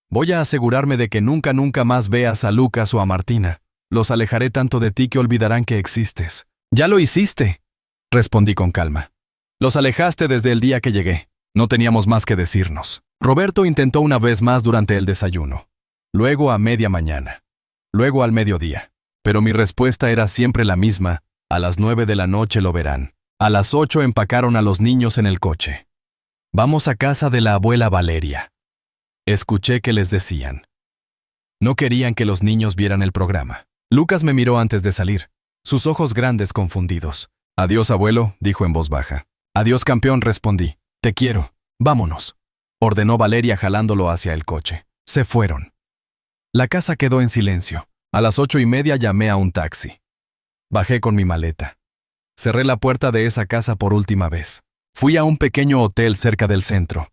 A: Voy a asegurarme de que nunca más veas a Lucas o a Martina. Los alejaré tanto de ti que olvidarán que existes. Ya lo hiciste, respondí con calma. Los alejaste desde el día que llegué. No teníamos más que decirnos. Roberto intentó una vez más durante el desayuno. Luego a media mañana. Luego al mediodía. Pero mi respuesta era siempre la misma. A las 9 de la noche lo verán. A las 8 empacaron a los niños en el coche. Vamos a casa de la abuela Valeria. Escuché que les decían. No querían que los niños vieran el programa. Lucas me miró antes de salir, sus ojos grandes confundidos. Adiós, abuelo, dijo en voz baja. Adiós, campeón, respondí. Te quiero. Vámonos, ordenó Valeria jalándolo hacia el coche. Se fueron. La casa quedó en silencio. A las 8:30 llamé a un taxi. Bajé con mi maleta. Cerré la puerta de esa casa por última vez. Fui a un pequeño hotel cerca del centro.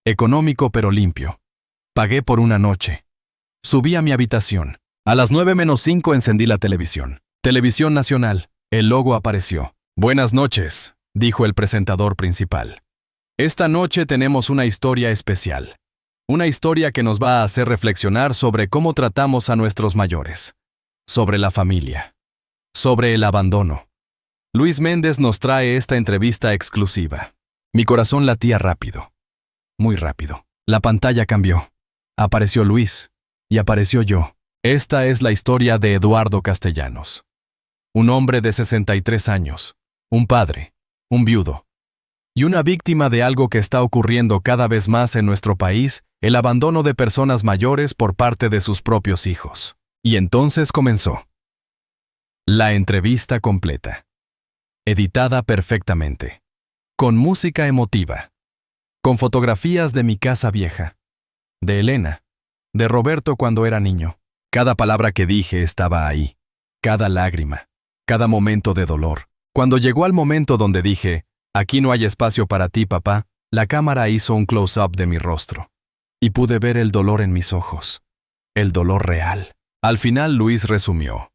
A: Económico pero limpio. Pagué por una noche. Subí a mi habitación. A las 9:05 encendí la televisión. Televisión Nacional. El logo apareció. Buenas noches, dijo el presentador principal. Esta noche tenemos una historia especial. Una historia que nos va a hacer reflexionar sobre cómo tratamos a nuestros mayores. Sobre la familia. Sobre el abandono. Luis Méndez nos trae esta entrevista exclusiva. Mi corazón latía rápido. Muy rápido. La pantalla cambió. Apareció Luis. Y apareció yo. Esta es la historia de Eduardo Castellanos. Un hombre de 63 años. Un padre. Un viudo. Y una víctima de algo que está ocurriendo cada vez más en nuestro país, el abandono de personas mayores por parte de sus propios hijos. Y entonces comenzó. La entrevista completa. Editada perfectamente. Con música emotiva. Con fotografías de mi casa vieja. De Elena. De Roberto cuando era niño. Cada palabra que dije estaba ahí. Cada lágrima. Cada momento de dolor. Cuando llegó al momento donde dije, aquí no hay espacio para ti, papá, la cámara hizo un close-up de mi rostro. Y pude ver el dolor en mis ojos. El dolor real. Al final Luis resumió.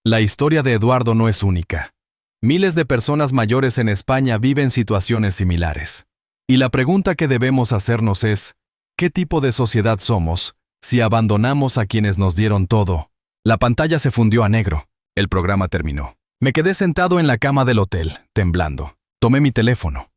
A: La historia de Eduardo no es única. Miles de personas mayores en España viven situaciones similares. Y la pregunta que debemos hacernos es, ¿qué tipo de sociedad somos si abandonamos a quienes nos dieron todo? La pantalla se fundió a negro. El programa terminó. Me quedé sentado en la cama del hotel, temblando. Tomé mi teléfono.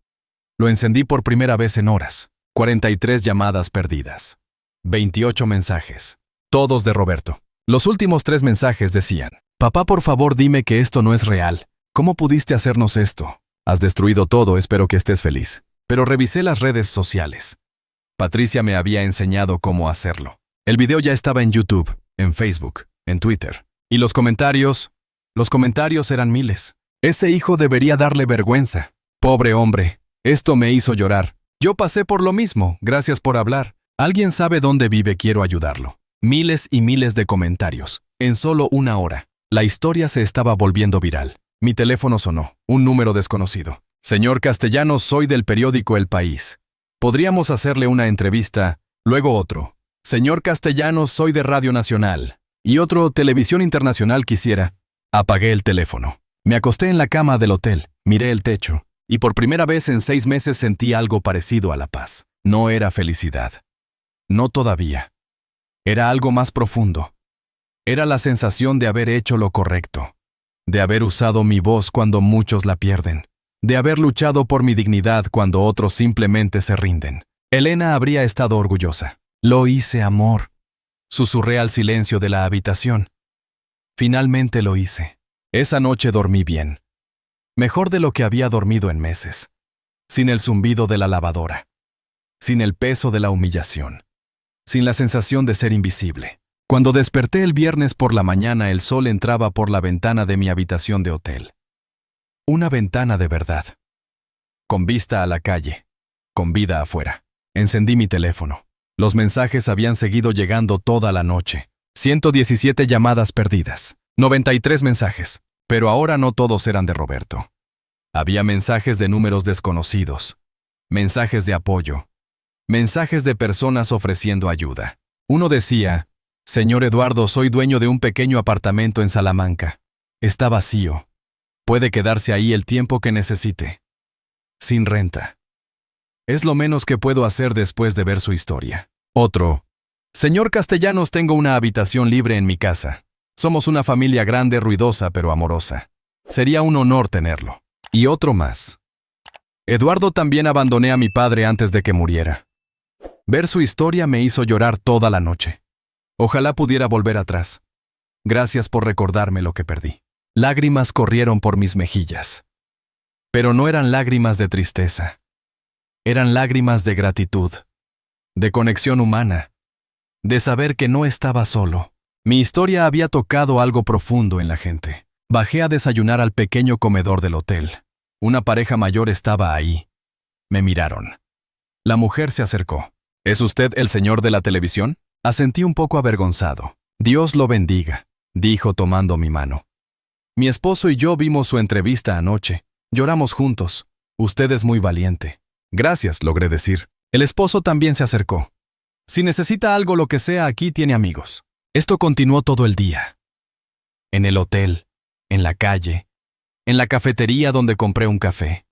A: Lo encendí por primera vez en horas. 43 llamadas perdidas. 28 mensajes. Todos de Roberto. Los últimos 3 mensajes decían, papá, por favor dime que esto no es real. ¿Cómo pudiste hacernos esto? Has destruido todo, espero que estés feliz. Pero revisé las redes sociales. Patricia me había enseñado cómo hacerlo. El video ya estaba en YouTube, en Facebook, en Twitter. Y los comentarios eran miles. Ese hijo debería darle vergüenza. Pobre hombre, esto me hizo llorar. Yo pasé por lo mismo, gracias por hablar. ¿Alguien sabe dónde vive? Quiero ayudarlo. Miles y miles de comentarios. En solo una hora. La historia se estaba volviendo viral. Mi teléfono sonó. Un número desconocido. Señor Castellanos, soy del periódico El País. Podríamos hacerle una entrevista. Luego otro. Señor Castellanos, soy de Radio Nacional. Y otro, Televisión Internacional quisiera. Apagué el teléfono. Me acosté en la cama del hotel, miré el techo, y por primera vez en 6 meses sentí algo parecido a la paz. No era felicidad. No todavía. Era algo más profundo. Era la sensación de haber hecho lo correcto. De haber usado mi voz cuando muchos la pierden. de haber luchado por mi dignidad cuando otros simplemente se rinden. Elena habría estado orgullosa. Lo hice, amor. Susurré al silencio de la habitación. Finalmente lo hice. Esa noche dormí bien. Mejor de lo que había dormido en meses. Sin el zumbido de la lavadora. Sin el peso de la humillación. Sin la sensación de ser invisible. Cuando desperté el viernes por la mañana, el sol entraba por la ventana de mi habitación de hotel. Una ventana de verdad. Con vista a la calle. Con vida afuera. Encendí mi teléfono. Los mensajes habían seguido llegando toda la noche. 117 llamadas perdidas. 93 mensajes. Pero ahora no todos eran de Roberto. Había mensajes de números desconocidos. Mensajes de apoyo. Mensajes de personas ofreciendo ayuda. Uno decía: Señor Eduardo, soy dueño de un pequeño apartamento en Salamanca. Está vacío. Puede quedarse ahí el tiempo que necesite. Sin renta. Es lo menos que puedo hacer después de ver su historia. Otro: Señor Castellanos, tengo una habitación libre en mi casa. Somos una familia grande, ruidosa, pero amorosa. Sería un honor tenerlo. Y otro más: Eduardo, también abandoné a mi padre antes de que muriera. Ver su historia me hizo llorar toda la noche. Ojalá pudiera volver atrás. Gracias por recordarme lo que perdí. Lágrimas corrieron por mis mejillas. Pero no eran lágrimas de tristeza. Eran lágrimas de gratitud, de conexión humana, de saber que no estaba solo. Mi historia había tocado algo profundo en la gente. Bajé a desayunar al pequeño comedor del hotel. Una pareja mayor estaba ahí. Me miraron. La mujer se acercó. ¿Es usted el señor de la televisión? Asentí un poco avergonzado. Dios lo bendiga, dijo tomando mi mano. Mi esposo y yo vimos su entrevista anoche. Lloramos juntos. Usted es muy valiente. Gracias, logré decir. El esposo también se acercó. Si necesita algo, lo que sea, aquí tiene amigos. Esto continuó todo el día. En el hotel, en la calle, en la cafetería donde compré un café.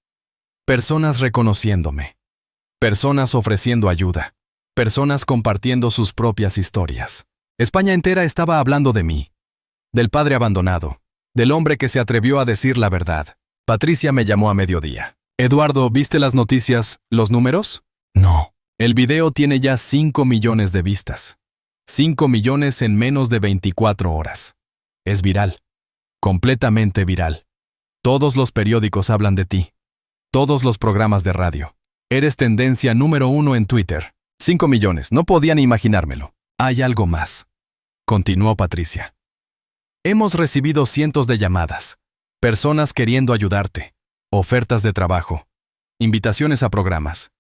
A: Personas reconociéndome. Personas ofreciendo ayuda. Personas compartiendo sus propias historias. España entera estaba hablando de mí. Del padre abandonado. Del hombre que se atrevió a decir la verdad. Patricia me llamó a mediodía. Eduardo, ¿viste las noticias, los números? No. El video tiene ya 5 millones de vistas. 5 millones en menos de 24 horas. Es viral. Completamente viral. Todos los periódicos hablan de ti. Todos los programas de radio. Eres tendencia número 1 en Twitter. 5 millones, no podía ni imaginármelo. Hay algo más. Continuó Patricia. Hemos recibido cientos de llamadas. Personas queriendo ayudarte. Ofertas de trabajo. Invitaciones a programas.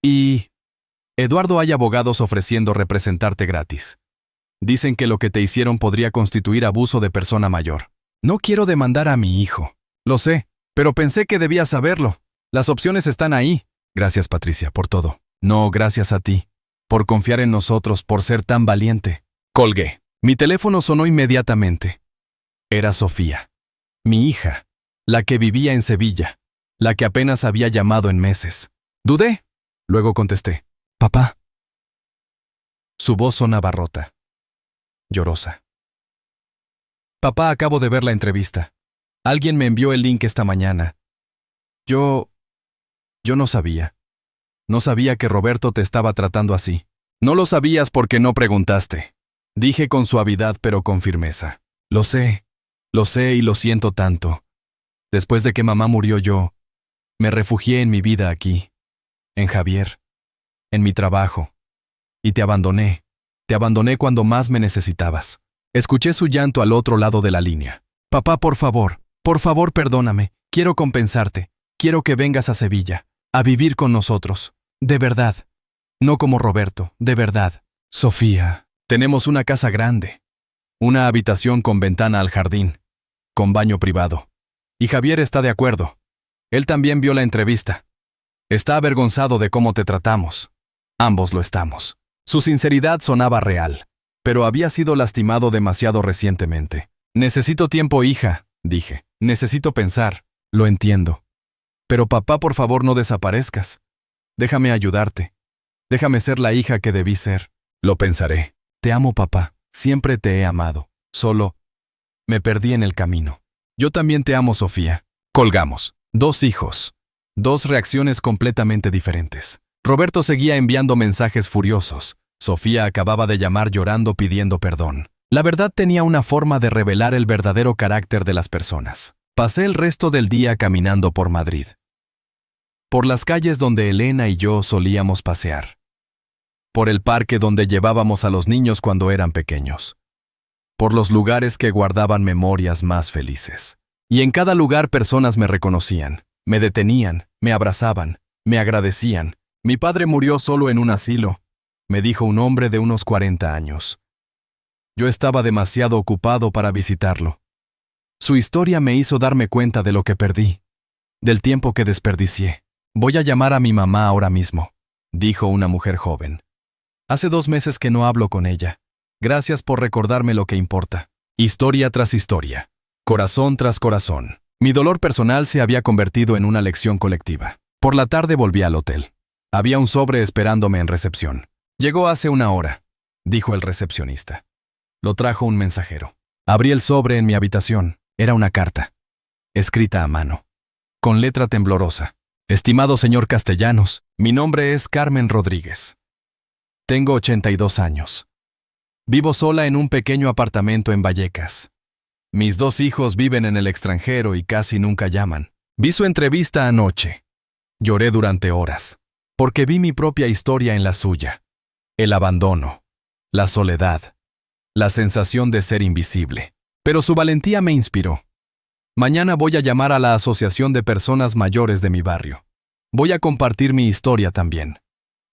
A: Y Eduardo, hay abogados ofreciendo representarte gratis. Dicen que lo que te hicieron podría constituir abuso de persona mayor. No quiero demandar a mi hijo. Lo sé, pero pensé que debías saberlo. Las opciones están ahí. Gracias, Patricia, por todo. No, gracias a ti. Por confiar en nosotros, por ser tan valiente. Colgué. Mi teléfono sonó inmediatamente. Era Sofía. Mi hija. La que vivía en Sevilla. La que apenas había llamado en meses. Dudé. Luego contesté. Papá. Su voz sonaba rota. Llorosa. Papá, acabo de ver la entrevista. Alguien me envió el link esta mañana. Yo no sabía. No sabía que Roberto te estaba tratando así. No lo sabías porque no preguntaste. Dije con suavidad pero con firmeza. Lo sé y lo siento tanto. Después de que mamá murió yo, me refugié en mi vida aquí, en Javier, en mi trabajo. Y te abandoné cuando más me necesitabas. Escuché su llanto al otro lado de la línea. Papá, por favor, perdóname. Quiero compensarte. Quiero que vengas a Sevilla, a vivir con nosotros. De verdad. No como Roberto, de verdad. Sofía, tenemos una casa grande. Una habitación con ventana al jardín, con baño privado. Y Javier está de acuerdo. Él también vio la entrevista. Está avergonzado de cómo te tratamos. Ambos lo estamos. Su sinceridad sonaba real, pero había sido lastimado demasiado recientemente. Necesito tiempo, hija, dije. Necesito pensar. Lo entiendo. Pero papá, por favor, no desaparezcas. Déjame ayudarte. Déjame ser la hija que debí ser. Lo pensaré. Te amo, papá. Siempre te he amado. Solo me perdí en el camino. Yo también te amo, Sofía. Colgamos. 2 hijos. 2 reacciones completamente diferentes. Roberto seguía enviando mensajes furiosos. Sofía acababa de llamar llorando pidiendo perdón. La verdad tenía una forma de revelar el verdadero carácter de las personas. Pasé el resto del día caminando por Madrid. Por las calles donde Elena y yo solíamos pasear. Por el parque donde llevábamos a los niños cuando eran pequeños. Por los lugares que guardaban memorias más felices. Y en cada lugar personas me reconocían, me detenían, me abrazaban, me agradecían. Mi padre murió solo en un asilo, me dijo un hombre de unos 40 años. Yo estaba demasiado ocupado para visitarlo. Su historia me hizo darme cuenta de lo que perdí, del tiempo que desperdicié. Voy a llamar a mi mamá ahora mismo, dijo una mujer joven. Hace 2 meses que no hablo con ella. Gracias por recordarme lo que importa. Historia tras historia. Corazón tras corazón. Mi dolor personal se había convertido en una lección colectiva. Por la tarde volví al hotel. Había un sobre esperándome en recepción. Llegó hace 1 hora, dijo el recepcionista. Lo trajo un mensajero. Abrí el sobre en mi habitación. Era una carta, escrita a mano, con letra temblorosa. Estimado señor Castellanos, mi nombre es Carmen Rodríguez. Tengo 82 años. Vivo sola en un pequeño apartamento en Vallecas. Mis 2 hijos viven en el extranjero y casi nunca llaman. Vi su entrevista anoche. Lloré durante horas, porque vi mi propia historia en la suya. El abandono, la soledad, la sensación de ser invisible. Pero su valentía me inspiró. Mañana voy a llamar a la Asociación de Personas Mayores de mi barrio. Voy a compartir mi historia también.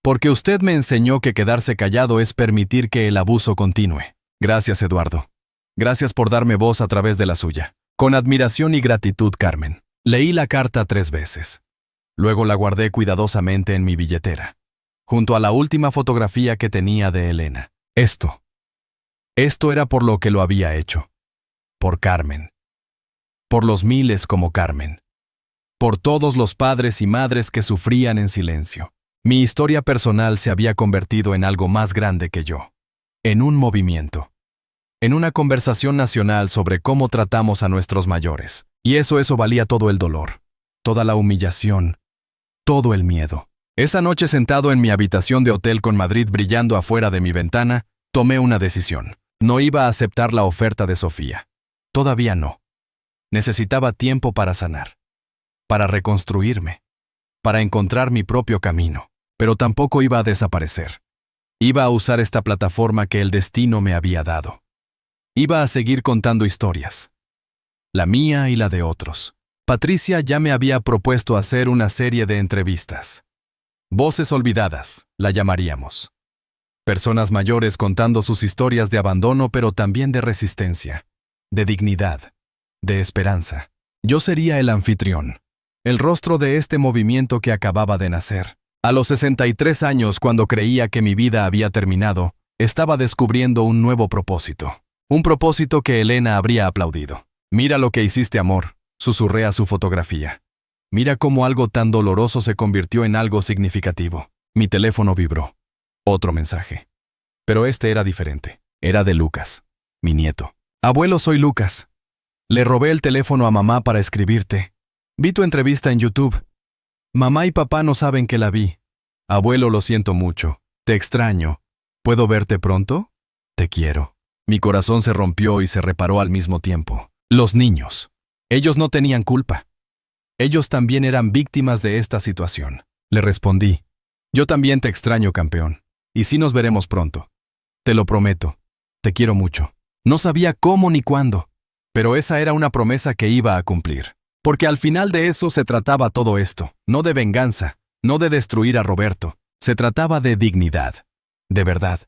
A: Porque usted me enseñó que quedarse callado es permitir que el abuso continúe. Gracias, Eduardo. Gracias por darme voz a través de la suya. Con admiración y gratitud, Carmen. Leí la carta 3 veces. Luego la guardé cuidadosamente en mi billetera, junto a la última fotografía que tenía de Elena. Esto era por lo que lo había hecho. Por Carmen. Por los miles como Carmen. Por todos los padres y madres que sufrían en silencio. Mi historia personal se había convertido en algo más grande que yo. En un movimiento. En una conversación nacional sobre cómo tratamos a nuestros mayores. Y eso valía todo el dolor, toda la humillación, todo el miedo. Esa noche, sentado en mi habitación de hotel con Madrid brillando afuera de mi ventana, tomé una decisión. No iba a aceptar la oferta de Sofía. Todavía no. Necesitaba tiempo para sanar, para reconstruirme, para encontrar mi propio camino. Pero tampoco iba a desaparecer. Iba a usar esta plataforma que el destino me había dado. Iba a seguir contando historias. La mía y la de otros. Patricia ya me había propuesto hacer una serie de entrevistas. Voces olvidadas, la llamaríamos. Personas mayores contando sus historias de abandono, pero también de resistencia, de dignidad, de esperanza. Yo sería el anfitrión, el rostro de este movimiento que acababa de nacer. A los 63 años, cuando creía que mi vida había terminado, estaba descubriendo un nuevo propósito. Un propósito que Elena habría aplaudido. Mira lo que hiciste, amor, susurré a su fotografía. Mira cómo algo tan doloroso se convirtió en algo significativo. Mi teléfono vibró. Otro mensaje. Pero este era diferente. Era de Lucas, mi nieto. Abuelo, soy Lucas. Le robé el teléfono a mamá para escribirte. Vi tu entrevista en YouTube. Mamá y papá no saben que la vi. Abuelo, lo siento mucho. Te extraño. ¿Puedo verte pronto? Te quiero. Mi corazón se rompió y se reparó al mismo tiempo. Los niños. Ellos no tenían culpa. Ellos también eran víctimas de esta situación. Le respondí. Yo también te extraño, campeón. Y sí nos veremos pronto. Te lo prometo. Te quiero mucho. No sabía cómo ni cuándo, pero esa era una promesa que iba a cumplir. Porque al final de eso se trataba todo esto. No de venganza, no de destruir a Roberto. Se trataba de dignidad. De verdad.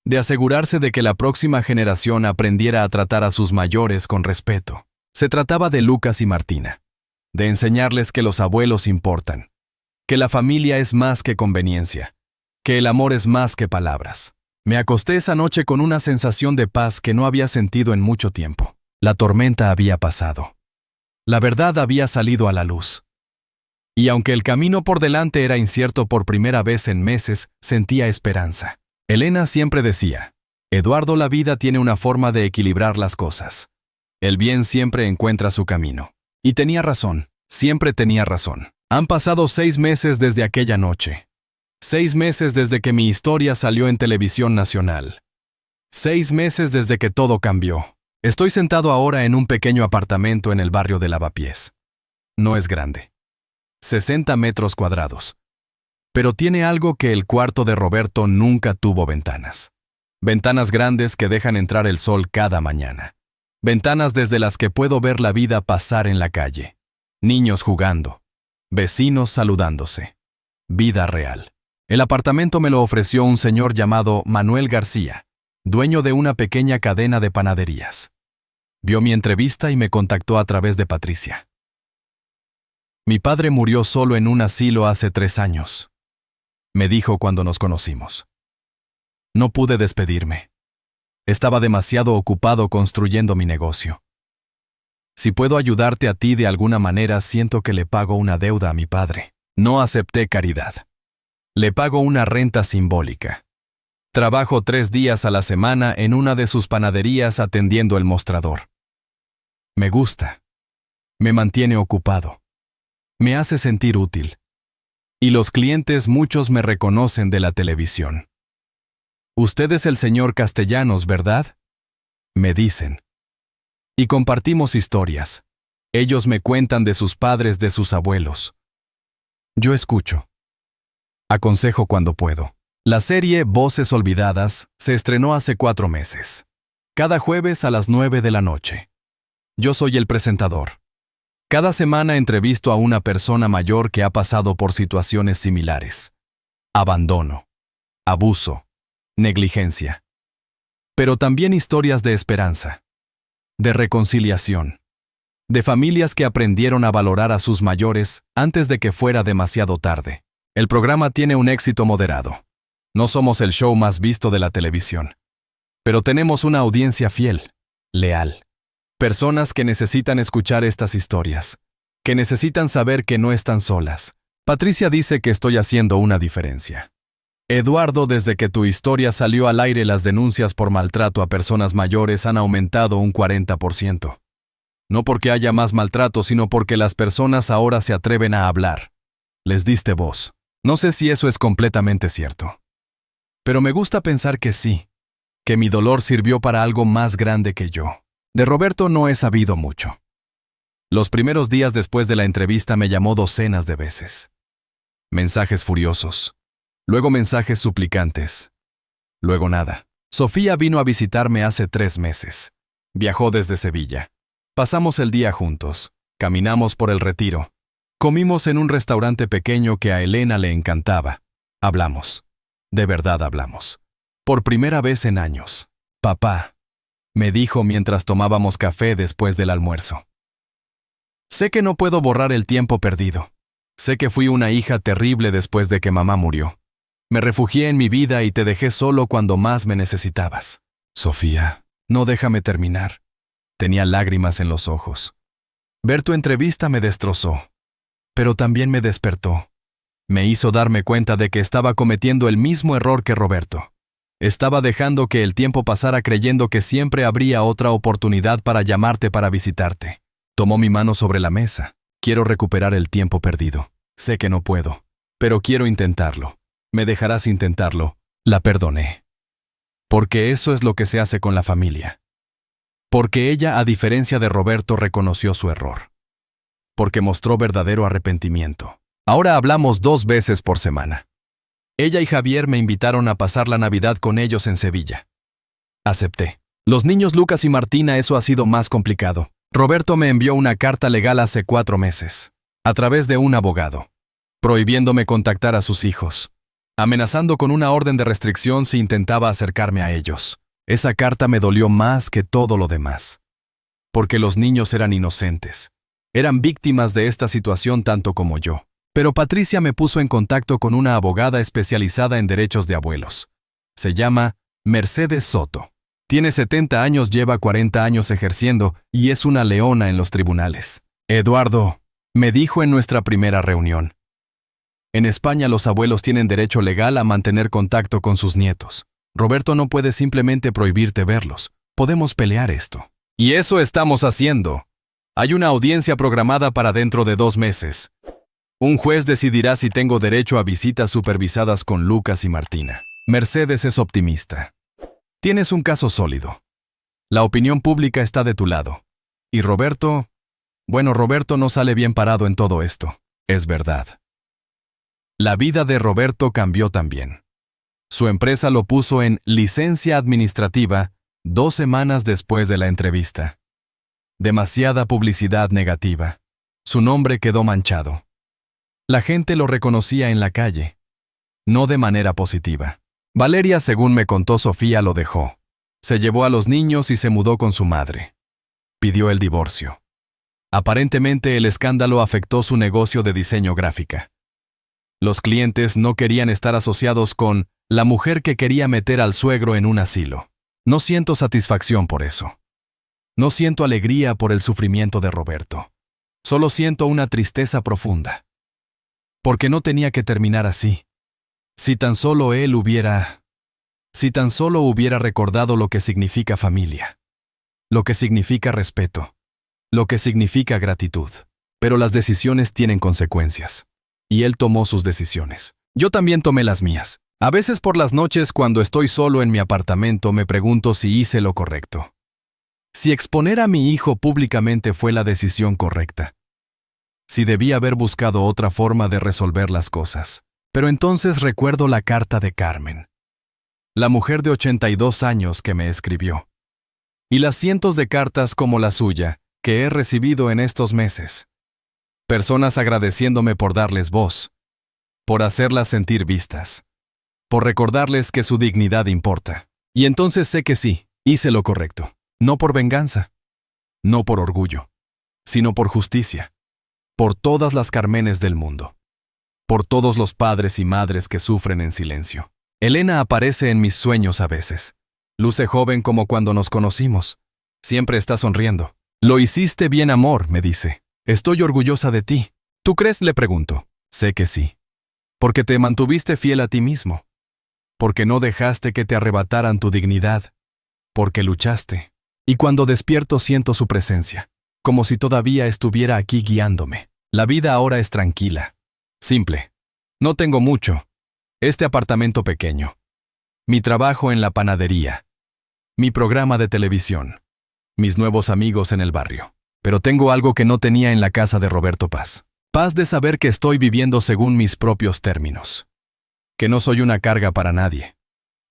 A: De asegurarse de que la próxima generación aprendiera a tratar a sus mayores con respeto. Se trataba de Lucas y Martina. De enseñarles que los abuelos importan. Que la familia es más que conveniencia. Que el amor es más que palabras. Me acosté esa noche con una sensación de paz que no había sentido en mucho tiempo. La tormenta había pasado. La verdad había salido a la luz. Y aunque el camino por delante era incierto por primera vez en meses, sentía esperanza. Elena siempre decía, Eduardo, la vida tiene una forma de equilibrar las cosas. El bien siempre encuentra su camino. Y tenía razón. Siempre tenía razón. Han pasado 6 meses desde aquella noche. 6 meses desde que mi historia salió en televisión nacional. 6 meses desde que todo cambió. Estoy sentado ahora en un pequeño apartamento en el barrio de Lavapiés. No es grande. 60 metros cuadrados. Pero tiene algo que el cuarto de Roberto nunca tuvo: ventanas. Ventanas grandes que dejan entrar el sol cada mañana. Ventanas desde las que puedo ver la vida pasar en la calle. Niños jugando. Vecinos saludándose. Vida real. El apartamento me lo ofreció un señor llamado Manuel García, dueño de una pequeña cadena de panaderías. Vio mi entrevista y me contactó a través de Patricia. Mi padre murió solo en un asilo hace 3 años. Me dijo cuando nos conocimos. No pude despedirme. Estaba demasiado ocupado construyendo mi negocio. Si puedo ayudarte a ti de alguna manera, siento que le pago una deuda a mi padre. No acepté caridad. Le pago una renta simbólica. Trabajo 3 días a la semana en una de sus panaderías atendiendo el mostrador. Me gusta. Me mantiene ocupado. Me hace sentir útil. Y los clientes, muchos me reconocen de la televisión. Usted es el señor Castellanos, ¿verdad? Me dicen. Y compartimos historias. Ellos me cuentan de sus padres, de sus abuelos. Yo escucho. Aconsejo cuando puedo. La serie Voces Olvidadas se estrenó hace 4 meses. Cada jueves a las 9 de la noche. Yo soy el presentador. Cada semana entrevisto a una persona mayor que ha pasado por situaciones similares. Abandono. Abuso. Negligencia. Pero también historias de esperanza. De reconciliación. De familias que aprendieron a valorar a sus mayores antes de que fuera demasiado tarde. El programa tiene un éxito moderado. No somos el show más visto de la televisión. Pero tenemos una audiencia fiel, leal. Personas que necesitan escuchar estas historias. Que necesitan saber que no están solas. Patricia dice que estoy haciendo una diferencia. Eduardo, desde que tu historia salió al aire, las denuncias por maltrato a personas mayores han aumentado un 40%. No porque haya más maltrato, sino porque las personas ahora se atreven a hablar. Les diste voz. No sé si eso es completamente cierto. Pero me gusta pensar que sí, que mi dolor sirvió para algo más grande que yo. De Roberto no he sabido mucho. Los primeros días después de la entrevista me llamó docenas de veces. Mensajes furiosos. Luego mensajes suplicantes. Luego nada. Sofía vino a visitarme hace 3 meses. Viajó desde Sevilla. Pasamos el día juntos. Caminamos por el Retiro. Comimos en un restaurante pequeño que a Elena le encantaba. Hablamos. De verdad hablamos. Por primera vez en años. Papá, me dijo mientras tomábamos café después del almuerzo. Sé que no puedo borrar el tiempo perdido. Sé que fui una hija terrible después de que mamá murió. Me refugié en mi vida y te dejé solo cuando más me necesitabas. Sofía, no, déjame terminar. Tenía lágrimas en los ojos. Ver tu entrevista me destrozó. Pero también me despertó. Me hizo darme cuenta de que estaba cometiendo el mismo error que Roberto. Estaba dejando que el tiempo pasara creyendo que siempre habría otra oportunidad para llamarte para visitarte. Tomó mi mano sobre la mesa. Quiero recuperar el tiempo perdido. Sé que no puedo, pero quiero intentarlo. ¿Me dejarás intentarlo? La perdoné. Porque eso es lo que se hace con la familia. Porque ella, a diferencia de Roberto, reconoció su error. Porque mostró verdadero arrepentimiento. Ahora hablamos 2 veces por semana. Ella y Javier me invitaron a pasar la Navidad con ellos en Sevilla. Acepté. Los niños Lucas y Martina, eso ha sido más complicado. Roberto me envió una carta legal hace 4 meses, a través de un abogado, prohibiéndome contactar a sus hijos, amenazando con una orden de restricción si intentaba acercarme a ellos. Esa carta me dolió más que todo lo demás. Porque los niños eran inocentes. Eran víctimas de esta situación tanto como yo. Pero Patricia me puso en contacto con una abogada especializada en derechos de abuelos. Se llama Mercedes Soto. Tiene 70 años, lleva 40 años ejerciendo y es una leona en los tribunales. Eduardo, me dijo en nuestra primera reunión. En España los abuelos tienen derecho legal a mantener contacto con sus nietos. Roberto no puede simplemente prohibirte verlos. Podemos pelear esto. Y eso estamos haciendo. Hay una audiencia programada para dentro de 2 meses. Un juez decidirá si tengo derecho a visitas supervisadas con Lucas y Martina. Mercedes es optimista. Tienes un caso sólido. La opinión pública está de tu lado. Y Roberto... Bueno, Roberto no sale bien parado en todo esto. Es verdad. La vida de Roberto cambió también. Su empresa lo puso en licencia administrativa 2 semanas después de la entrevista. Demasiada publicidad negativa. Su nombre quedó manchado. La gente lo reconocía en la calle. No de manera positiva. Valeria, según me contó Sofía, lo dejó. Se llevó a los niños y se mudó con su madre. Pidió el divorcio. Aparentemente el escándalo afectó su negocio de diseño gráfica. Los clientes no querían estar asociados con la mujer que quería meter al suegro en un asilo. No siento satisfacción por eso. No siento alegría por el sufrimiento de Roberto. Solo siento una tristeza profunda. Porque no tenía que terminar así. Si tan solo hubiera recordado lo que significa familia, lo que significa respeto, lo que significa gratitud. Pero las decisiones tienen consecuencias. Y él tomó sus decisiones. Yo también tomé las mías. A veces por las noches, cuando estoy solo en mi apartamento, me pregunto si hice lo correcto. Si exponer a mi hijo públicamente fue la decisión correcta. Si debía haber buscado otra forma de resolver las cosas. Pero entonces recuerdo la carta de Carmen, la mujer de 82 años que me escribió. Y las cientos de cartas como la suya que he recibido en estos meses. Personas agradeciéndome por darles voz, por hacerlas sentir vistas, por recordarles que su dignidad importa. Y entonces sé que sí, hice lo correcto. No por venganza, no por orgullo, sino por justicia. Por todas las Carmenes del mundo. Por todos los padres y madres que sufren en silencio. Elena aparece en mis sueños a veces. Luce joven como cuando nos conocimos. Siempre está sonriendo. Lo hiciste bien, amor, me dice. Estoy orgullosa de ti. ¿Tú crees?, le pregunto. Sé que sí. Porque te mantuviste fiel a ti mismo. Porque no dejaste que te arrebataran tu dignidad. Porque luchaste. Y cuando despierto siento su presencia. Como si todavía estuviera aquí guiándome. La vida ahora es tranquila. Simple. No tengo mucho. Este apartamento pequeño. Mi trabajo en la panadería. Mi programa de televisión. Mis nuevos amigos en el barrio. Pero tengo algo que no tenía en la casa de Roberto Paz. Paz de saber que estoy viviendo según mis propios términos. Que no soy una carga para nadie.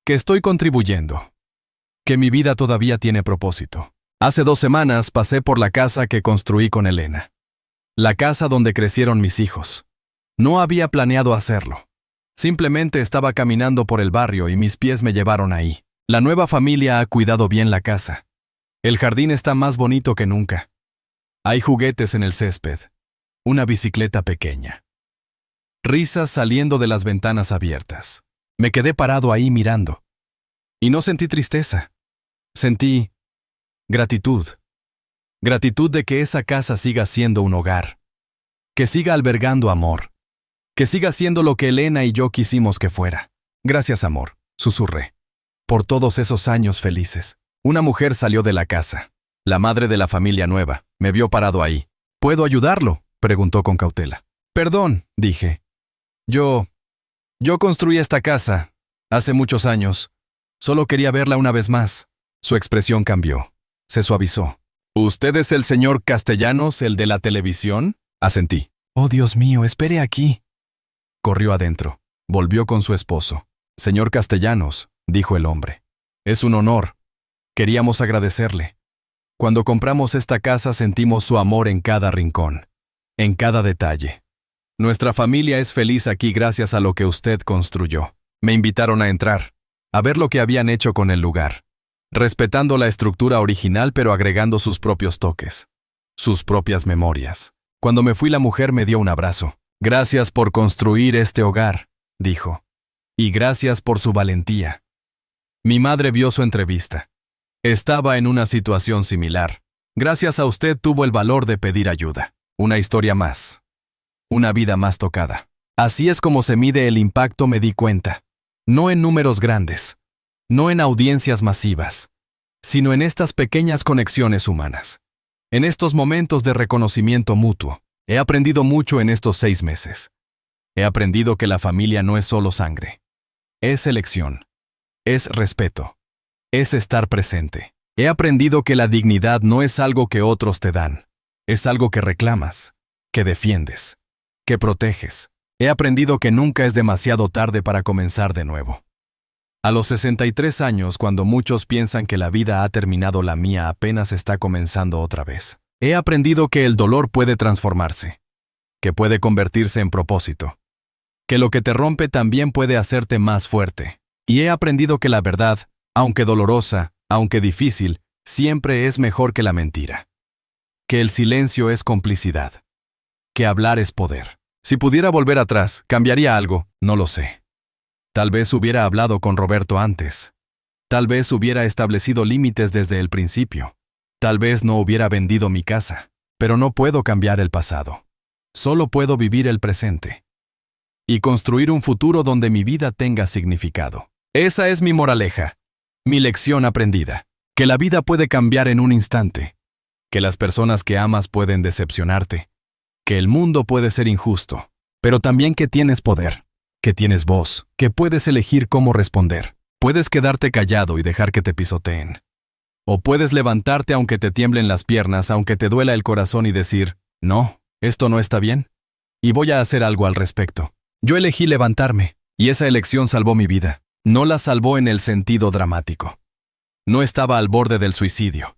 A: Que estoy contribuyendo. Que mi vida todavía tiene propósito. Hace 2 semanas pasé por la casa que construí con Elena. La casa donde crecieron mis hijos. No había planeado hacerlo. Simplemente estaba caminando por el barrio y mis pies me llevaron ahí. La nueva familia ha cuidado bien la casa. El jardín está más bonito que nunca. Hay juguetes en el césped. Una bicicleta pequeña. Risas saliendo de las ventanas abiertas. Me quedé parado ahí mirando. Y no sentí tristeza. Sentí gratitud. Gratitud de que esa casa siga siendo un hogar. Que siga albergando amor. Que siga siendo lo que Elena y yo quisimos que fuera. Gracias, amor, susurré. Por todos esos años felices. Una mujer salió de la casa. La madre de la familia nueva. Me vio parado ahí. ¿Puedo ayudarlo?, preguntó con cautela. Perdón, dije. Yo construí esta casa. Hace muchos años. Solo quería verla una vez más. Su expresión cambió. Se suavizó. ¿Usted es el señor Castellanos, el de la televisión? Asentí. Oh, Dios mío, espere aquí. Corrió adentro. Volvió con su esposo. Señor Castellanos, dijo el hombre. Es un honor. Queríamos agradecerle. Cuando compramos esta casa sentimos su amor en cada rincón. En cada detalle. Nuestra familia es feliz aquí gracias a lo que usted construyó. Me invitaron a entrar. A ver lo que habían hecho con el lugar. Respetando la estructura original pero agregando sus propios toques. Sus propias memorias. Cuando me fui la mujer me dio un abrazo. Gracias por construir este hogar, dijo. Y gracias por su valentía. Mi madre vio su entrevista. Estaba en una situación similar. Gracias a usted tuvo el valor de pedir ayuda. Una historia más. Una vida más tocada. Así es como se mide el impacto, me di cuenta. No en números grandes. No en audiencias masivas, sino en estas pequeñas conexiones humanas. En estos momentos de reconocimiento mutuo, he aprendido mucho en estos 6 meses. He aprendido que la familia no es solo sangre. Es elección. Es respeto. Es estar presente. He aprendido que la dignidad no es algo que otros te dan. Es algo que reclamas, que defiendes, que proteges. He aprendido que nunca es demasiado tarde para comenzar de nuevo. A los 63 años, cuando muchos piensan que la vida ha terminado, la mía apenas está comenzando otra vez. He aprendido que el dolor puede transformarse, que puede convertirse en propósito, que lo que te rompe también puede hacerte más fuerte. Y he aprendido que la verdad, aunque dolorosa, aunque difícil, siempre es mejor que la mentira. Que el silencio es complicidad. Que hablar es poder. Si pudiera volver atrás, ¿cambiaría algo? No lo sé. Tal vez hubiera hablado con Roberto antes. Tal vez hubiera establecido límites desde el principio. Tal vez no hubiera vendido mi casa. Pero no puedo cambiar el pasado. Solo puedo vivir el presente. Y construir un futuro donde mi vida tenga significado. Esa es mi moraleja. Mi lección aprendida. Que la vida puede cambiar en un instante. Que las personas que amas pueden decepcionarte. Que el mundo puede ser injusto. Pero también que tienes poder. Que tienes voz. Que puedes elegir cómo responder. Puedes quedarte callado y dejar que te pisoteen. O puedes levantarte aunque te tiemblen las piernas, aunque te duela el corazón y decir, no, esto no está bien. Y voy a hacer algo al respecto. Yo elegí levantarme, y esa elección salvó mi vida. No la salvó en el sentido dramático. No estaba al borde del suicidio,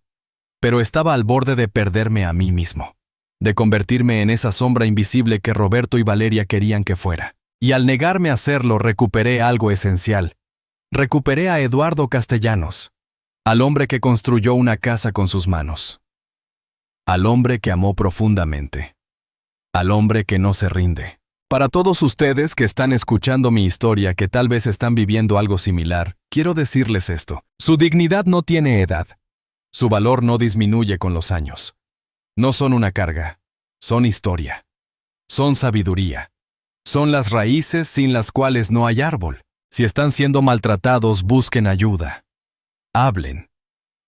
A: pero estaba al borde de perderme a mí mismo, de convertirme en esa sombra invisible que Roberto y Valeria querían que fuera. Y al negarme a hacerlo, recuperé algo esencial. Recuperé a Eduardo Castellanos, al hombre que construyó una casa con sus manos, al hombre que amó profundamente, al hombre que no se rinde. Para todos ustedes que están escuchando mi historia, que tal vez están viviendo algo similar, quiero decirles esto. Su dignidad no tiene edad. Su valor no disminuye con los años. No son una carga. Son historia. Son sabiduría. Son las raíces sin las cuales no hay árbol. Si están siendo maltratados, busquen ayuda. Hablen.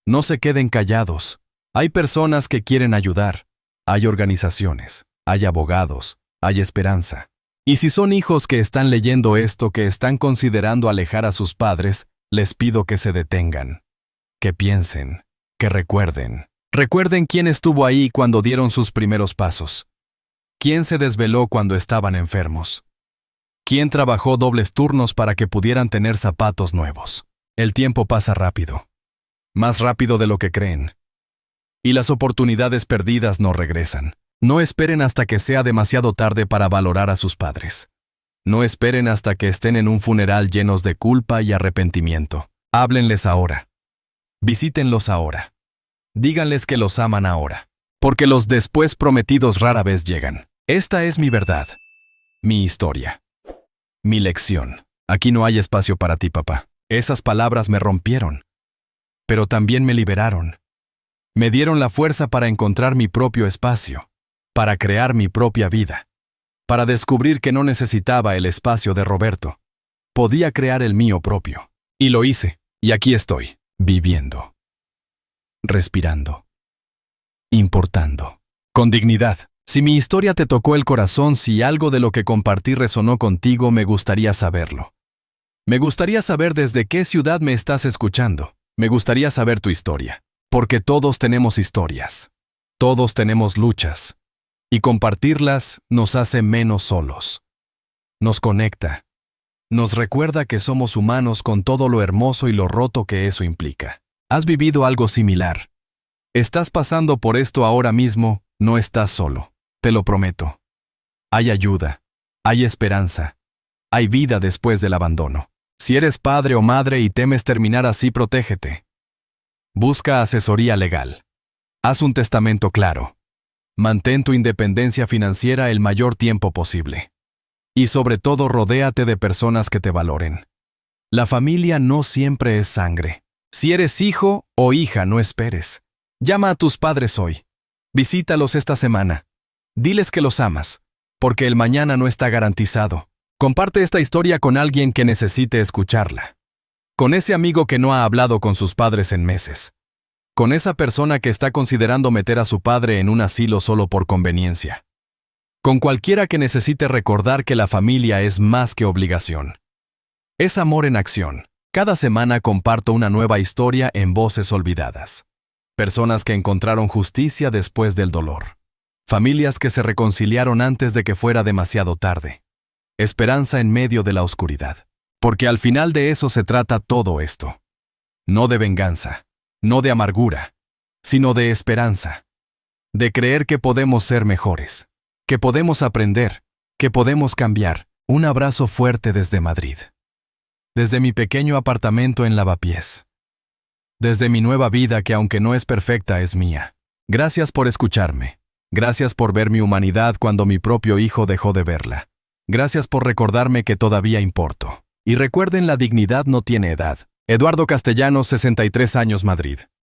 A: No se queden callados. Hay personas que quieren ayudar. Hay organizaciones. Hay abogados. Hay esperanza. Y si son hijos que están leyendo esto, que están considerando alejar a sus padres, les pido que se detengan, que piensen, que recuerden. Recuerden quién estuvo ahí cuando dieron sus primeros pasos. Quién se desveló cuando estaban enfermos. Quién trabajó dobles turnos para que pudieran tener zapatos nuevos. El tiempo pasa rápido. Más rápido de lo que creen. Y las oportunidades perdidas no regresan. No esperen hasta que sea demasiado tarde para valorar a sus padres. No esperen hasta que estén en un funeral llenos de culpa y arrepentimiento. Háblenles ahora. Visítenlos ahora. Díganles que los aman ahora. Porque los después prometidos rara vez llegan. Esta es mi verdad. Mi historia. Mi lección. Aquí no hay espacio para ti, papá. Esas palabras me rompieron. Pero también me liberaron. Me dieron la fuerza para encontrar mi propio espacio. Para crear mi propia vida, para descubrir que no necesitaba el espacio de Roberto. Podía crear el mío propio. Y lo hice, y aquí estoy, viviendo, respirando, importando, con dignidad. Si mi historia te tocó el corazón, si algo de lo que compartí resonó contigo, me gustaría saberlo. Me gustaría saber desde qué ciudad me estás escuchando. Me gustaría saber tu historia, porque todos tenemos historias, todos tenemos luchas. Y compartirlas nos hace menos solos. Nos conecta. Nos recuerda que somos humanos con todo lo hermoso y lo roto que eso implica. ¿Has vivido algo similar? ¿Estás pasando por esto ahora mismo? No estás solo. Te lo prometo. Hay ayuda. Hay esperanza. Hay vida después del abandono. Si eres padre o madre y temes terminar así, protégete. Busca asesoría legal. Haz un testamento claro. Mantén tu independencia financiera el mayor tiempo posible. Y sobre todo, rodéate de personas que te valoren. La familia no siempre es sangre. Si eres hijo o hija, no esperes. Llama a tus padres hoy. Visítalos esta semana. Diles que los amas, porque el mañana no está garantizado. Comparte esta historia con alguien que necesite escucharla. Con ese amigo que no ha hablado con sus padres en meses. con esa persona que está considerando meter a su padre en un asilo solo por conveniencia. Con cualquiera que necesite recordar que la familia es más que obligación. Es amor en acción. Cada semana comparto una nueva historia en Voces Olvidadas. Personas que encontraron justicia después del dolor. Familias que se reconciliaron antes de que fuera demasiado tarde. Esperanza en medio de la oscuridad. Porque al final de eso se trata todo esto. No de venganza, no de amargura, sino de esperanza. De creer que podemos ser mejores, que podemos aprender, que podemos cambiar. Un abrazo fuerte desde Madrid. Desde mi pequeño apartamento en Lavapiés. Desde mi nueva vida que aunque no es perfecta es mía. Gracias por escucharme. Gracias por ver mi humanidad cuando mi propio hijo dejó de verla. Gracias por recordarme que todavía importo. Y recuerden, la dignidad no tiene edad. Eduardo Castellanos, 63 años, Madrid.